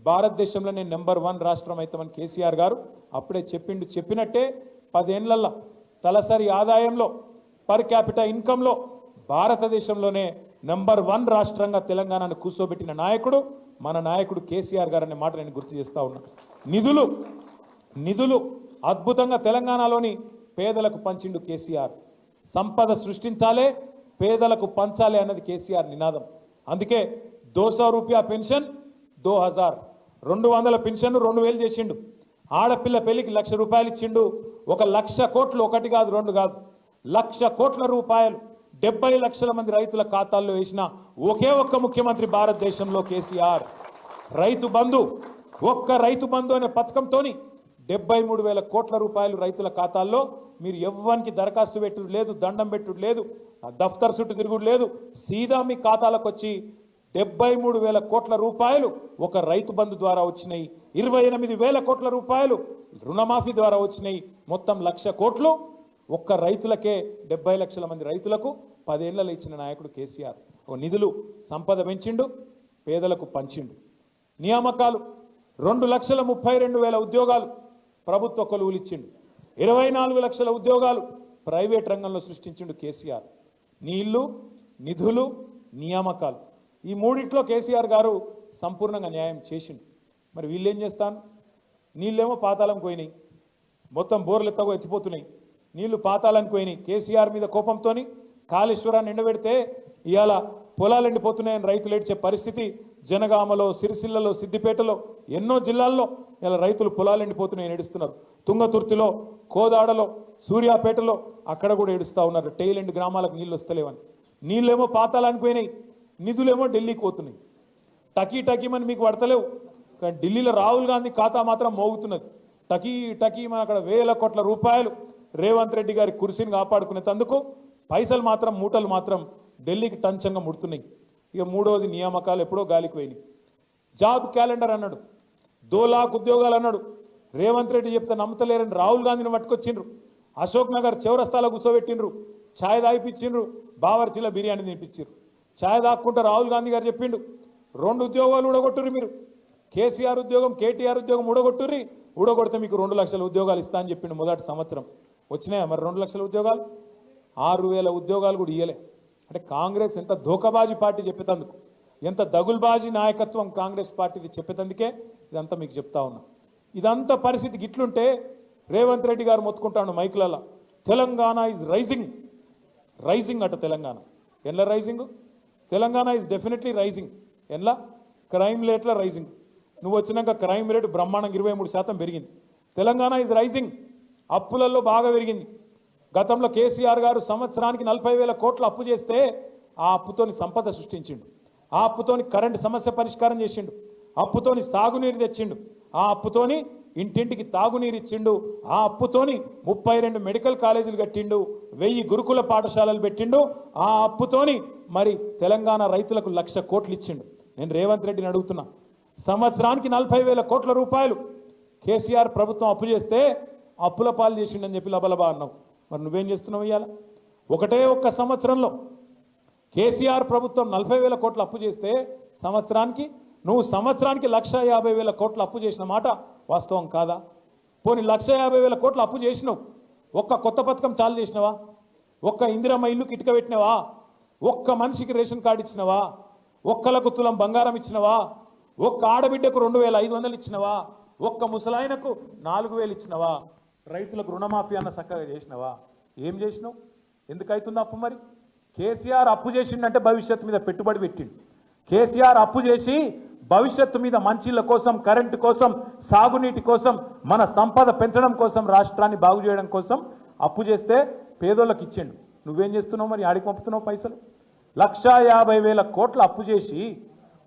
భారతదేశంలోనే నెంబర్ 1 రాష్ట్రం అవుతామని కేసీఆర్ గారు అప్పుడే చెప్పిండు. చెప్పినట్టే 10 ఏళ్లలో తలసరి ఆదాయంలో, పర్ క్యాపిటల్ ఇన్కంలో భారతదేశంలోనే నెంబర్ 1 రాష్ట్రంగా తెలంగాణను కూర్చోబెట్టిన నాయకుడు మన నాయకుడు కేసీఆర్ గారు అనే మాట నేను గుర్తు చేస్తా ఉన్నా. నిధులు అద్భుతంగా తెలంగాణలోని పేదలకు పంచిండు కేసీఆర్. సంపద సృష్టించాలే, పేదలకు పంచాలే అన్నది కేసీఆర్ నినాదం. అందుకే 200 రూపాయ పెన్షన్ 2000, 200 పెన్షన్ 2000 చేసిండు. ఆడపిల్ల పెళ్లికి 1,00,000 రూపాయలు ఇచ్చిండు. 1,00,000 కోట్లు, ఒకటి కాదు రెండు కాదు, 1,00,000 కోట్ల రూపాయలు 70 లక్షల మంది రైతుల ఖాతాల్లో వేసిన ఒకే ఒక్క ముఖ్యమంత్రి భారతదేశంలో కేసీఆర్. రైతు బంధు, ఒక్క రైతు బంధు అనే పథకంతోని 73,000 కోట్ల రూపాయలు రైతుల ఖాతాల్లో. మీరు ఎవ్వరికి దరఖాస్తు పెట్టుడు లేదు, దండం పెట్టుడు లేదు, దఫ్తర్ చుట్టూ తిరుగుడు లేదు, సీదా మీ ఖాతాలకు వచ్చి 73,000 కోట్ల రూపాయలు ఒక రైతు బంధు ద్వారా వచ్చినాయి. 28,000 కోట్ల రూపాయలు రుణమాఫీ ద్వారా వచ్చినాయి. మొత్తం 1,00,000 కోట్లు ఒక్క రైతులకే. 70 లక్షల మంది రైతులకు 10 ఏళ్లలో ఇచ్చిన నాయకుడు కేసీఆర్. ఓ నిధులు సంపద పెంచిండు, పేదలకు పంచిండు. నియామకాలు 2,32,000 ఉద్యోగాలు ప్రభుత్వ కొలువులు ఇచ్చిండు. 24 లక్షల ఉద్యోగాలు ప్రైవేట్ రంగంలో సృష్టించిండు కేసీఆర్. నీళ్లు, నిధులు, నియామకాలు, ఈ మూడిట్లో కేసీఆర్ గారు సంపూర్ణంగా న్యాయం చేసిండు. మరి వీళ్ళేం చేస్తాను? నీళ్ళేమో పాతాళం పోయినాయి, మొత్తం బోర్లు ఎత్తగో ఎత్తిపోతున్నాయి, నీళ్లు పాతాళానికి పోయినాయి. కేసీఆర్ మీద కోపంతోని కాళేశ్వరాన్ని ఎండబెడితే ఇవాళ పొలాలు ఎండిపోతున్నాయని రైతులు ఏడ్చే పరిస్థితి జనగామలో, సిరిసిల్లలో, సిద్దిపేటలో, ఎన్నో జిల్లాల్లో ఇలా రైతులు పొలాలు ఎండిపోతున్నాయని ఏడుస్తున్నారు. తుంగతుర్తిలో, కోదాడలో, సూర్యాపేటలో అక్కడ కూడా ఏడుస్తూ ఉన్నారు. టెయిల్ ఎండ్ గ్రామాలకు నీళ్ళు వస్తలేవని. నీళ్ళేమో పాతాళానికి పోయినాయి, నిధులేమో ఢిల్లీకి పోతున్నాయి. టకీమని మీకు పడతలేవు, కానీ ఢిల్లీలో రాహుల్ గాంధీ ఖాతా మాత్రం మోగుతున్నది. టకీమని అక్కడ 1,000 కోట్ల రూపాయలు రేవంత్ రెడ్డి గారి కుర్సీని కాపాడుకునేందుకు పైసలు మాత్రం, మూటలు మాత్రం ఢిల్లీకి టంచంగా ముడుతున్నాయి. ఇక మూడవది నియామకాలు ఎప్పుడో గాలికి పోయినాయి. జాబ్ క్యాలెండర్ అన్నాడు, 2 లాఖ్ ఉద్యోగాలు అన్నాడు. రేవంత్ రెడ్డి చెప్తే నమ్మతలేరని రాహుల్ గాంధీని పట్టుకొచ్చిండ్రు. అశోక్ నగర్ చౌరస్తాలో కూర్చోబెట్టిండ్రు, ఛాయ్ తాగిపించిండ్రు, బావర్చీలో బిర్యానీ తినిపించారు. ఛాయ్ తాక్కుంటే రాహుల్ గాంధీ గారు చెప్పిండు, 2 ఉద్యోగాలు ఊడగొట్టుర్రి మీరు, కేసీఆర్ ఉద్యోగం, కేటీఆర్ ఉద్యోగం ఊడగొట్టుర్రి, ఊడగొడితే మీకు 2 లక్షల ఉద్యోగాలు ఇస్తా అని చెప్పిండు మొదటి సంవత్సరం. వచ్చినాయా మరి 2 లక్షల ఉద్యోగాలు? 6,000 ఉద్యోగాలు కూడా ఇయ్యలే. అంటే కాంగ్రెస్ ఎంత ధోకబాజీ పార్టీ చెప్పేటందుకు, ఎంత దగుల్బాజీ నాయకత్వం కాంగ్రెస్ పార్టీది చెప్పేటందుకే ఇదంతా మీకు చెప్తా ఉన్నా. ఇదంతా పరిస్థితి గిట్లుంటే రేవంత్ రెడ్డి గారు మొత్తుకుంటాడు మైకులలో, తెలంగాణ ఈజ్ రైజింగ్ అట. తెలంగాణ ఎన్లా rising? Telangana is definitely rising. ఎన్లా? క్రైమ్ రేట్ల రైజింగ్. నువ్వు వచ్చినాక క్రైమ్ రేటు బ్రహ్మాండంగా 23% పెరిగింది. Telangana is rising. అప్పులలో బాగా పెరిగింది. గతంలో కేసీఆర్ గారు సంవత్సరానికి 40,000 కోట్ల అప్పు చేస్తే ఆ అప్పుతోని సంపద సృష్టించిండు, ఆ అప్పుతోని కరెంటు సమస్య పరిష్కారం చేసిండు, అప్పుతోని సాగునీరు తెచ్చిండు, ఆ అప్పుతోని ఇంటింటికి తాగునీరు ఇచ్చిండు, ఆ అప్పుతోని 32 మెడికల్ కాలేజీలు కట్టిండు, 1000 గురుకుల పాఠశాలలు పెట్టిండు, ఆ అప్పుతోని మరి తెలంగాణ రైతులకు 1,00,000 కోట్లు ఇచ్చిండు. నేను రేవంత్ రెడ్డిని అడుగుతున్నా, సంవత్సరానికి 40,000 కోట్ల రూపాయలు కేసీఆర్ ప్రభుత్వం అప్పు చేస్తే అప్పుల పాలు చేసిండని చెప్పి లబలబా అన్నావు. మరి నువ్వేం చేస్తున్నావు? ఇవాళ ఒకటే ఒక్క సంవత్సరంలో కేసీఆర్ ప్రభుత్వం 40,000 కోట్ల అప్పు చేస్తే సంవత్సరానికి 1,50,000 కోట్ల అప్పు చేసిన మాట వాస్తవం కాదా? పోనీ 1,50,000 కోట్ల అప్పు చేసినావు, ఒక్క కొత్త పథకం చాలు చేసినవా? ఒక్క ఇందిరమ్మ ఇల్లు కిటక పెట్టినవా? ఒక్క మనిషికి రేషన్ కార్డు ఇచ్చినవా? ఒక్కలకు తులం బంగారం ఇచ్చినవా? ఒక్క ఆడబిడ్డకు 2,500 ఇచ్చినవా? ఒక్క ముసలాయనకు 4,000 ఇచ్చినవా? రైతులకు రుణమాఫీ అన్న చక్కగా చేసినవా? ఏం చేసినావు? ఎందుకు అవుతుంది అప్పు? మరి కేసీఆర్ అప్పు చేసిండంటే భవిష్యత్తు మీద పెట్టుబడి పెట్టిండు. కేసీఆర్ అప్పు చేసి భవిష్యత్తు మీద మంచిళ్ళ కోసం, కరెంటు కోసం, సాగునీటి కోసం, మన సంపద పెంచడం కోసం, రాష్ట్రాన్ని బాగు చేయడం కోసం అప్పు చేస్తే పేదోళ్ళకి ఇచ్చిండు. నువ్వేం చేస్తున్నావు? మరి ఆడికి పంపుతున్నావు పైసలు. 1,50,000 కోట్ల అప్పు చేసి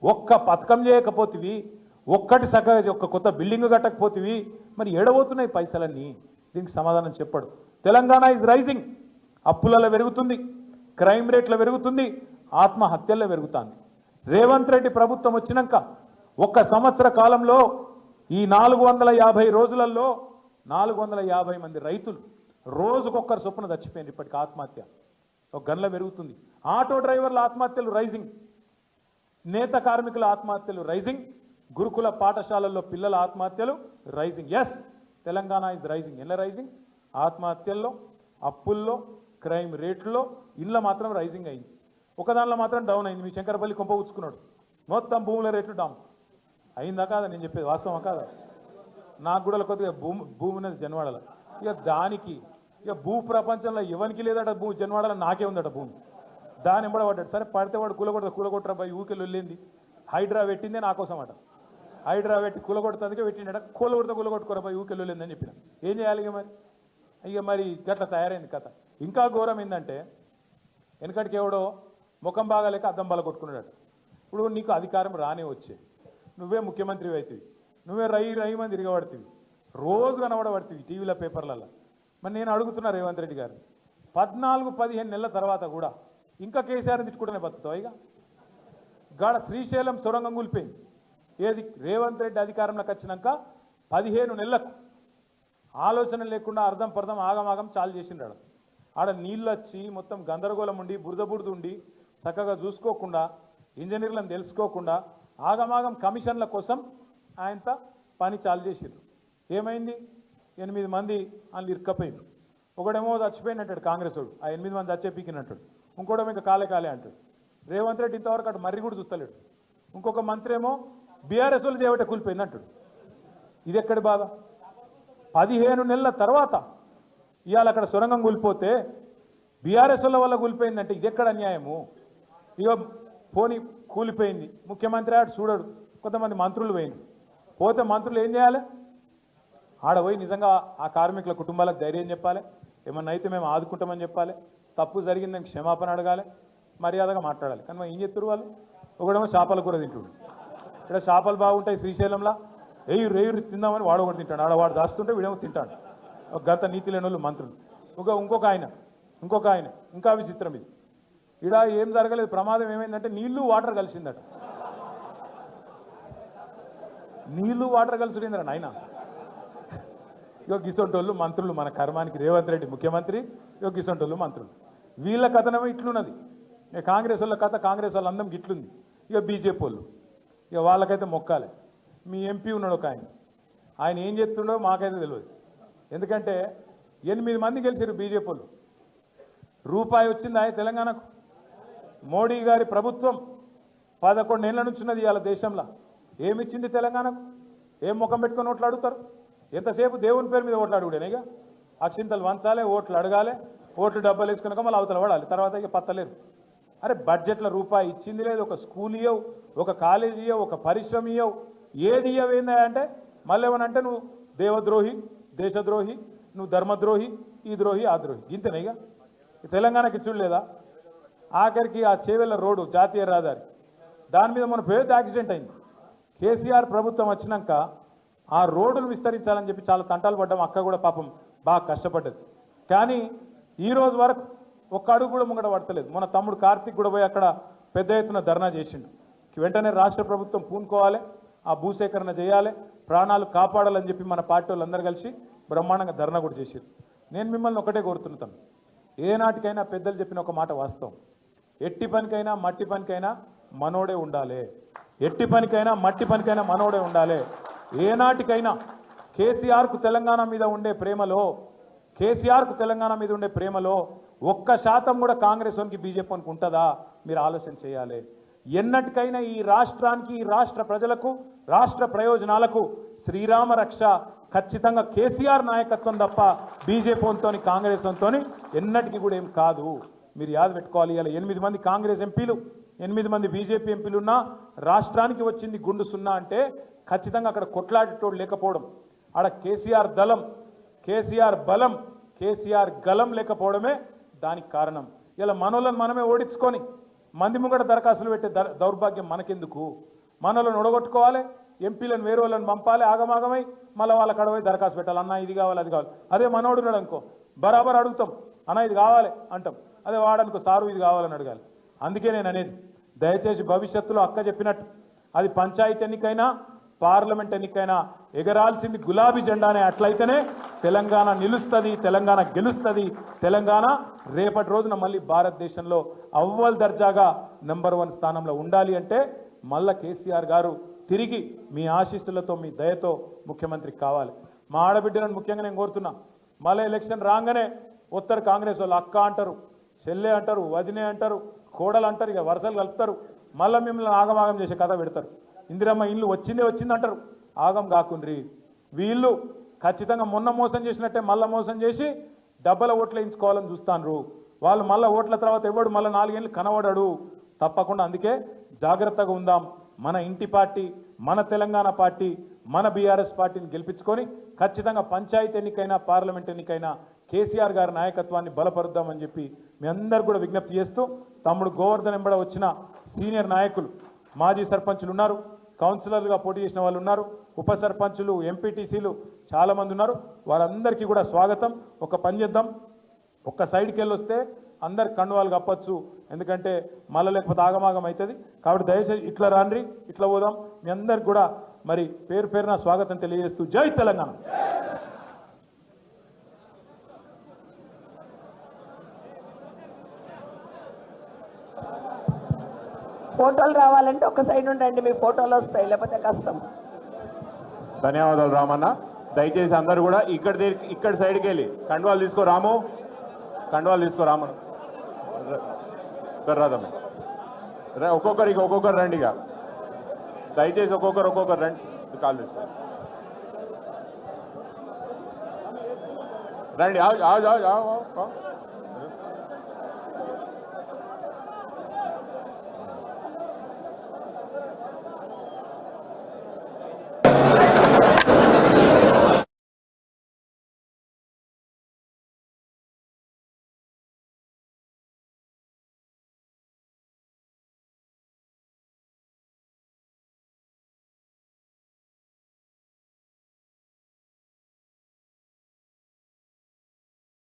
ఒక్క పథకం చేయకపోతివి, ఒక్కటి సగం ఒక్క కొత్త బిల్డింగ్ కట్టకపోతివి, మరి ఎడబోతున్నాయి పైసలన్నీ? దీనికి సమాధానం చెప్పడు. Telangana is rising. అప్పులలో పెరుగుతుంది, క్రైమ్ రేట్లో పెరుగుతుంది, ఆత్మహత్యల్లో పెరుగుతుంది. రేవంత్ రెడ్డి ప్రభుత్వం వచ్చినాక ఒక్క సంవత్సర కాలంలో ఈ 450 రోజులలో 450 మంది రైతులు రోజుకొక్కరు చొప్పున చచ్చిపోయింది. ఇప్పటికి ఆత్మహత్య ఒక గన్ల పెరుగుతుంది. ఆటో డ్రైవర్ల ఆత్మహత్యలు రైజింగ్, నేత కార్మికుల ఆత్మహత్యలు రైజింగ్, గురుకుల పాఠశాలల్లో పిల్లల ఆత్మహత్యలు rising. Yes, Telangana is rising. ఎలా రైజింగ్? ఆత్మహత్యల్లో, అప్పుల్లో, క్రైమ్ రేట్లో, ఇళ్ళ మాత్రం రైజింగ్ అయింది. ఒక దానిలో మాత్రం డౌన్ అయింది. మీ శంకరపల్లి కొంప ఉచ్చుకున్నాడు, మొత్తం భూముల రేట్లు డౌన్ అయిందా కాదా? నేను చెప్పేది వాస్తవం కాదా? నాకు కూడా కొద్దిగా భూమి ఉన్నది జన్వాడల. ఇక దానికి ఇక భూ ప్రపంచంలో ఎవరికి లేదట భూ, జన్వాడల నాకే ఉందట భూమి. దాని ఎంబడ పడ్డాడు. సరే పడితే వాడు కూలగొట్టరా పోయి ఊకెళ్ళి వెళ్ళింది. హైడ్రా పెట్టిందే నా కోసం అట. హైడ్రా పెట్టి కూలగొడుతుందికే పెట్టిండట. కూలగొట్టుకోరా పోయి ఊకెళ్ళి వెళ్ళిందని చెప్పిన. ఏం చేయాలి ఇక మరి? గట్లా తయారైంది కథ. ఇంకా ఘోరం ఏంటంటే వెనకటికి ఎవడో ముఖం బాగాలేక అద్దం బల కొట్టుకున్నాడు. ఇప్పుడు నీకు అధికారం రానే వచ్చే, నువ్వే ముఖ్యమంత్రి అవుతుంది, నువ్వే రై మంది తిరగబడుతుంది, రోజు కనబడబడుతుంది టీవీల పేపర్లలో. మరి నేను అడుగుతున్నా రేవంత్ రెడ్డి గారు, 14-15 నెలల తర్వాత కూడా ఇంకా కేసీఆర్ని తిట్టుకుంటూనే బతుకుతావు. ఇక గాడ శ్రీశైలం సొరంగం కూలిపోయింది. ఏది రేవంత్ రెడ్డి అధికారంలోకి వచ్చినాక 15 నెలలకు ఆలోచన లేకుండా అర్థం పర్థం ఆగమాగం చాలు చేసిండాడు. ఆడ నీళ్ళు వచ్చి మొత్తం గందరగోళం ఉండి బురద ఉండి చక్కగా చూసుకోకుండా ఇంజనీర్లను తెలుసుకోకుండా ఆగమాగం కమిషన్ల కోసం ఆయనతో పని చాలు చేసిండ్రు. ఏమైంది? 8 మంది వాళ్ళు ఇరుక్కపోయిండ్రు. ఒకడేమో చచ్చిపోయినట్టాడు కాంగ్రెస్ వాడు, ఆ 8 మంది చచ్చే పీకినట్టాడు. ఇంకోటేమో ఇంకా కాలే అంటాడు. రేవంత్ రెడ్డి ఇంతవరకు అటు మర్రి కూడా చూస్తలేడు. ఇంకొక మంత్రి ఏమో బీఆర్ఎస్ వాళ్ళు చేయబట్టే కూలిపోయింది అంటాడు. ఇది ఎక్కడి బాధ? 15 నెలల తర్వాత ఇవాళ అక్కడ సొరంగం కూలిపోతే బీఆర్ఎస్ వల్ల కూలిపోయిందంటే ఇది ఎక్కడ అన్యాయము? ఇక పోనీ కూలిపోయింది, ముఖ్యమంత్రి ఆడు చూడడు, కొంతమంది మంత్రులు పోయింది. పోతే మంత్రులు ఏం చేయాలి? ఆడ పోయి నిజంగా ఆ కార్మికుల కుటుంబాలకు ధైర్యం చెప్పాలి, ఏమన్నా అయితే మేము ఆదుకుంటామని చెప్పాలి, తప్పు జరిగిందని క్షమాపణ అడగాలి, మర్యాదగా మాట్లాడాలి. కానీ మరి ఏం చెప్తారు వాళ్ళు? ఒకడేమో చేపల కూర తింటుడు, ఇక్కడ చేపలు బాగుంటాయి శ్రీశైలంలో, రేయురు తిందామని వాడు ఒకటి తింటాడు, ఆడవాడు దాస్తుంటే వీడేమో తింటాడు. ఒక గత నీతి లేని వాళ్ళు మంత్రులు. ఇంకొక ఆయన ఇంకా విచిత్రం ఇది. ఇక్కడ ఏం జరగలేదు, ప్రమాదం ఏమైందంటే నీళ్లు వాటర్ కలిసిందట. నీళ్లు వాటర్ కలిసిందట నాయన. గిసొంటోళ్ళు మంత్రులు, మన కర్మానికి రేవంత్ రెడ్డి ముఖ్యమంత్రి, గిసొంటోళ్ళు మంత్రులు. వీళ్ళ కథనమో ఇట్లున్నది. ఇక కాంగ్రెస్ వాళ్ళ కథ, కాంగ్రెస్ వాళ్ళ అందం ఇట్లుంది. ఇక బీజేపీ వాళ్ళు ఇక వాళ్ళకైతే మొక్కాలి. మీ ఎంపీ ఉన్నాడు ఒక ఆయన ఏం చేస్తుండో మాకైతే తెలియదు. ఎందుకంటే 8 మంది గెలిచారు బీజేపీ వాళ్ళు. రూపాయి వచ్చింది ఆయన తెలంగాణకు. మోడీ గారి ప్రభుత్వం 11 ఏళ్ల నుంచి ఉన్నది ఇవాళ దేశంలో. ఏమిచ్చింది తెలంగాణకు? ఏం ముఖం పెట్టుకొని ఓట్లు అడుగుతారు? ఎంతసేపు దేవుని పేరు మీద ఓట్లు అడుగుడేనేగా. అక్షింతలు వంచాలి, ఓట్లు అడగాలి, ఓట్లు డబ్బాలు వేసుకున్నాక మళ్ళీ అవతల పడాలి, తర్వాత ఇక పత్తలేరు. అరే బడ్జెట్లో రూపాయి ఇచ్చింది లేదు, ఒక స్కూల్ ఇయ్యవు, ఒక కాలేజీ ఇయ్యవు, ఒక పరిశ్రమ ఇయ్యవు, ఏది ఇయ్యవేందా అంటే మళ్ళీ ఏమనంటే నువ్వు దేవద్రోహి, దేశద్రోహి, నువ్వు ధర్మద్రోహి, ఈ ద్రోహి, ఆ ద్రోహి. ఇంతేనా? ఇక తెలంగాణకి చూడలేదా? ఆఖరికి ఆ చేవెళ్ళ రోడ్డు జాతీయ రహదారి, దాని మీద మన పెద్ద యాక్సిడెంట్ అయింది. కేసీఆర్ ప్రభుత్వం వచ్చినాక ఆ రోడ్డును విస్తరించాలని చెప్పి చాలా తంటాలు పడ్డాం. అక్క కూడా పాపం బాగా కష్టపడ్డది. కానీ ఈ రోజు వరకు ఒక్క అడుగు కూడా ముంగట పడతలేదు. మన తమ్ముడు కార్తీక్ కూడా పోయి అక్కడ పెద్ద ఎత్తున ధర్నా చేసిండు. వెంటనే రాష్ట్ర ప్రభుత్వం పూనుకోవాలి, ఆ భూసేకరణ చేయాలి, ప్రాణాలు కాపాడాలని చెప్పి మన పార్టీ వాళ్ళందరూ కలిసి బ్రహ్మాండంగా ధర్నా కూడా చేశారు. నేను మిమ్మల్ని ఒకటే కోరుతున్నాను, ఏనాటికైనా పెద్దలు చెప్పిన ఒక మాట వాస్తవం. ఎట్టి పనికైనా మట్టి పనికైనా మనోడే ఉండాలి. ఎట్టి పనికైనా మట్టి పనికైనా మనోడే ఉండాలి. ఏనాటికైనా కేసీఆర్కు తెలంగాణ మీద ఉండే ప్రేమలో, కేసీఆర్కు తెలంగాణ మీద ఉండే ప్రేమలో 1% కూడా కాంగ్రెస్ వానికి బీజేపీ వానికి ఉంటుందా? మీరు ఆలోచన చేయాలి. ఎన్నటికైనా ఈ రాష్ట్రానికి, ఈ రాష్ట్ర ప్రజలకు, రాష్ట్ర ప్రయోజనాలకు శ్రీరామ రక్ష ఖచ్చితంగా కేసీఆర్ నాయకత్వం తప్ప బీజేపీ వంతో కాంగ్రెస్ వంతో ఎన్నటికీ కూడా ఏం కాదు. మీరు యాద పెట్టుకోవాలి. ఇలా 8 మంది కాంగ్రెస్ ఎంపీలు, 8 మంది బీజేపీ ఎంపీలు ఉన్నా రాష్ట్రానికి వచ్చింది గుండు సున్నా అంటే ఖచ్చితంగా అక్కడ కొట్లాడేటోడు లేకపోవడం, ఆడ కేసీఆర్ దళం, కేసీఆర్ బలం, కేసీఆర్ గలం లేకపోవడమే దానికి కారణం. ఇలా మనోళ్ళని మనమే ఓడించుకొని మంది ముంగట దరఖాస్తులు పెట్టే దౌర్భాగ్యం మనకెందుకు? మనోళ్ళని ఒడగొట్టుకోవాలి, ఎంపీలను వేరే వాళ్ళని పంపాలి, ఆగమాగమై మళ్ళీ వాళ్ళ కడవై దరఖాస్తు పెట్టాలి. అన్న ఇది కావాలి, అది కావాలి. అదే మనోడు ఉన్నాడు అనుకో, బరాబర్ అడుగుతాం, అన్న ఇది కావాలి అంటాం. అదే వాడనుకో, సారు ఇది కావాలని అడగాలి. అందుకే నేను అనేది, దయచేసి భవిష్యత్తులో అక్క చెప్పినట్టు అది పంచాయతీ ఎన్నికైనా పార్లమెంట్ ఎన్నికైనా ఎగరాల్సింది గులాబీ జెండానే. అట్లయితేనే తెలంగాణ నిలుస్తుంది, తెలంగాణ గెలుస్తుంది. తెలంగాణ రేపటి రోజున మళ్ళీ భారతదేశంలో అవ్వల్ దర్జాగా నెంబర్ 1 స్థానంలో ఉండాలి అంటే మళ్ళా కేసీఆర్ గారు తిరిగి మీ ఆశీస్సులతో, మీ దయతో ముఖ్యమంత్రి కావాలి. మా ఆడబిడ్డలను ముఖ్యంగా నేను కోరుతున్నా, మళ్ళీ ఎలక్షన్ రాగానే ఉత్తర కాంగ్రెస్ వాళ్ళు అక్క అంటారు, చెల్లె అంటారు, వదినే అంటారు, కోడలు అంటారు, ఇక వరుసలు కలుపుతారు. మళ్ళీ మిమ్మల్ని ఆగమాగం చేసే కథ పెడతారు. ఇందిరమ్మ ఇల్లు వచ్చింది అంటారు. ఆగం కాకుండ్రి. వీళ్ళు ఖచ్చితంగా మొన్న మోసం చేసినట్టే మళ్ళీ మోసం చేసి డబ్బల ఓట్లు వేయించుకోవాలని చూస్తాను. వాళ్ళు మళ్ళీ ఓట్ల తర్వాత ఎవడు మళ్ళీ 4 ఏళ్ళు కనబడడు. తప్పకుండా అందుకే జాగ్రత్తగా ఉందాం. మన ఇంటి పార్టీ, మన తెలంగాణ పార్టీ, మన బీఆర్ఎస్ పార్టీని గెలిపించుకొని ఖచ్చితంగా పంచాయతీ ఎన్నికైనా పార్లమెంట్ ఎన్నికైనా కేసీఆర్ గారి నాయకత్వాన్ని బలపరుద్దామని చెప్పి మీ అందరు కూడా విజ్ఞప్తి చేస్తూ తమ్ముడు గోవర్ధన్ ఎంబడ వచ్చిన సీనియర్ నాయకులు మాజీ సర్పంచులు ఉన్నారు, కౌన్సిలర్లుగా పోటీ చేసిన వాళ్ళు ఉన్నారు, ఉప సర్పంచులు, ఎంపీటీసీలు చాలామంది ఉన్నారు. వారందరికీ కూడా స్వాగతం. ఒక పని చేద్దాం, ఒక్క సైడ్కి వెళ్ళొస్తే అందరు కండువాలు కప్పచ్చు, ఎందుకంటే మళ్ళీ లేకపోతే ఆగమాగం అవుతుంది. కాబట్టి దయచేసి ఇట్లా రాండ్రి, ఇట్లా పోదాం. మీ అందరికి కూడా మరి పేరు పేరున స్వాగతం తెలియజేస్తూ జై తెలంగాణ. ఫోటోలు రావాలంటే ఒక సైడ్ ఉండండి, మీ ఫోటోలు వస్తాయి, లేకపోతే కష్టం. ధన్యవాదాలు రామన్న. దయచేసి అందరు కూడా ఇక్కడ సైడ్కి వెళ్ళి కండువాలు తీసుకో రాము, కండువాలు తీసుకో రామను రాదమ్మ. ఒక్కొక్కరు రండి. ఇక దయచేసి ఒక్కొక్కరు రండి, కాల్ తీసుకో రండి.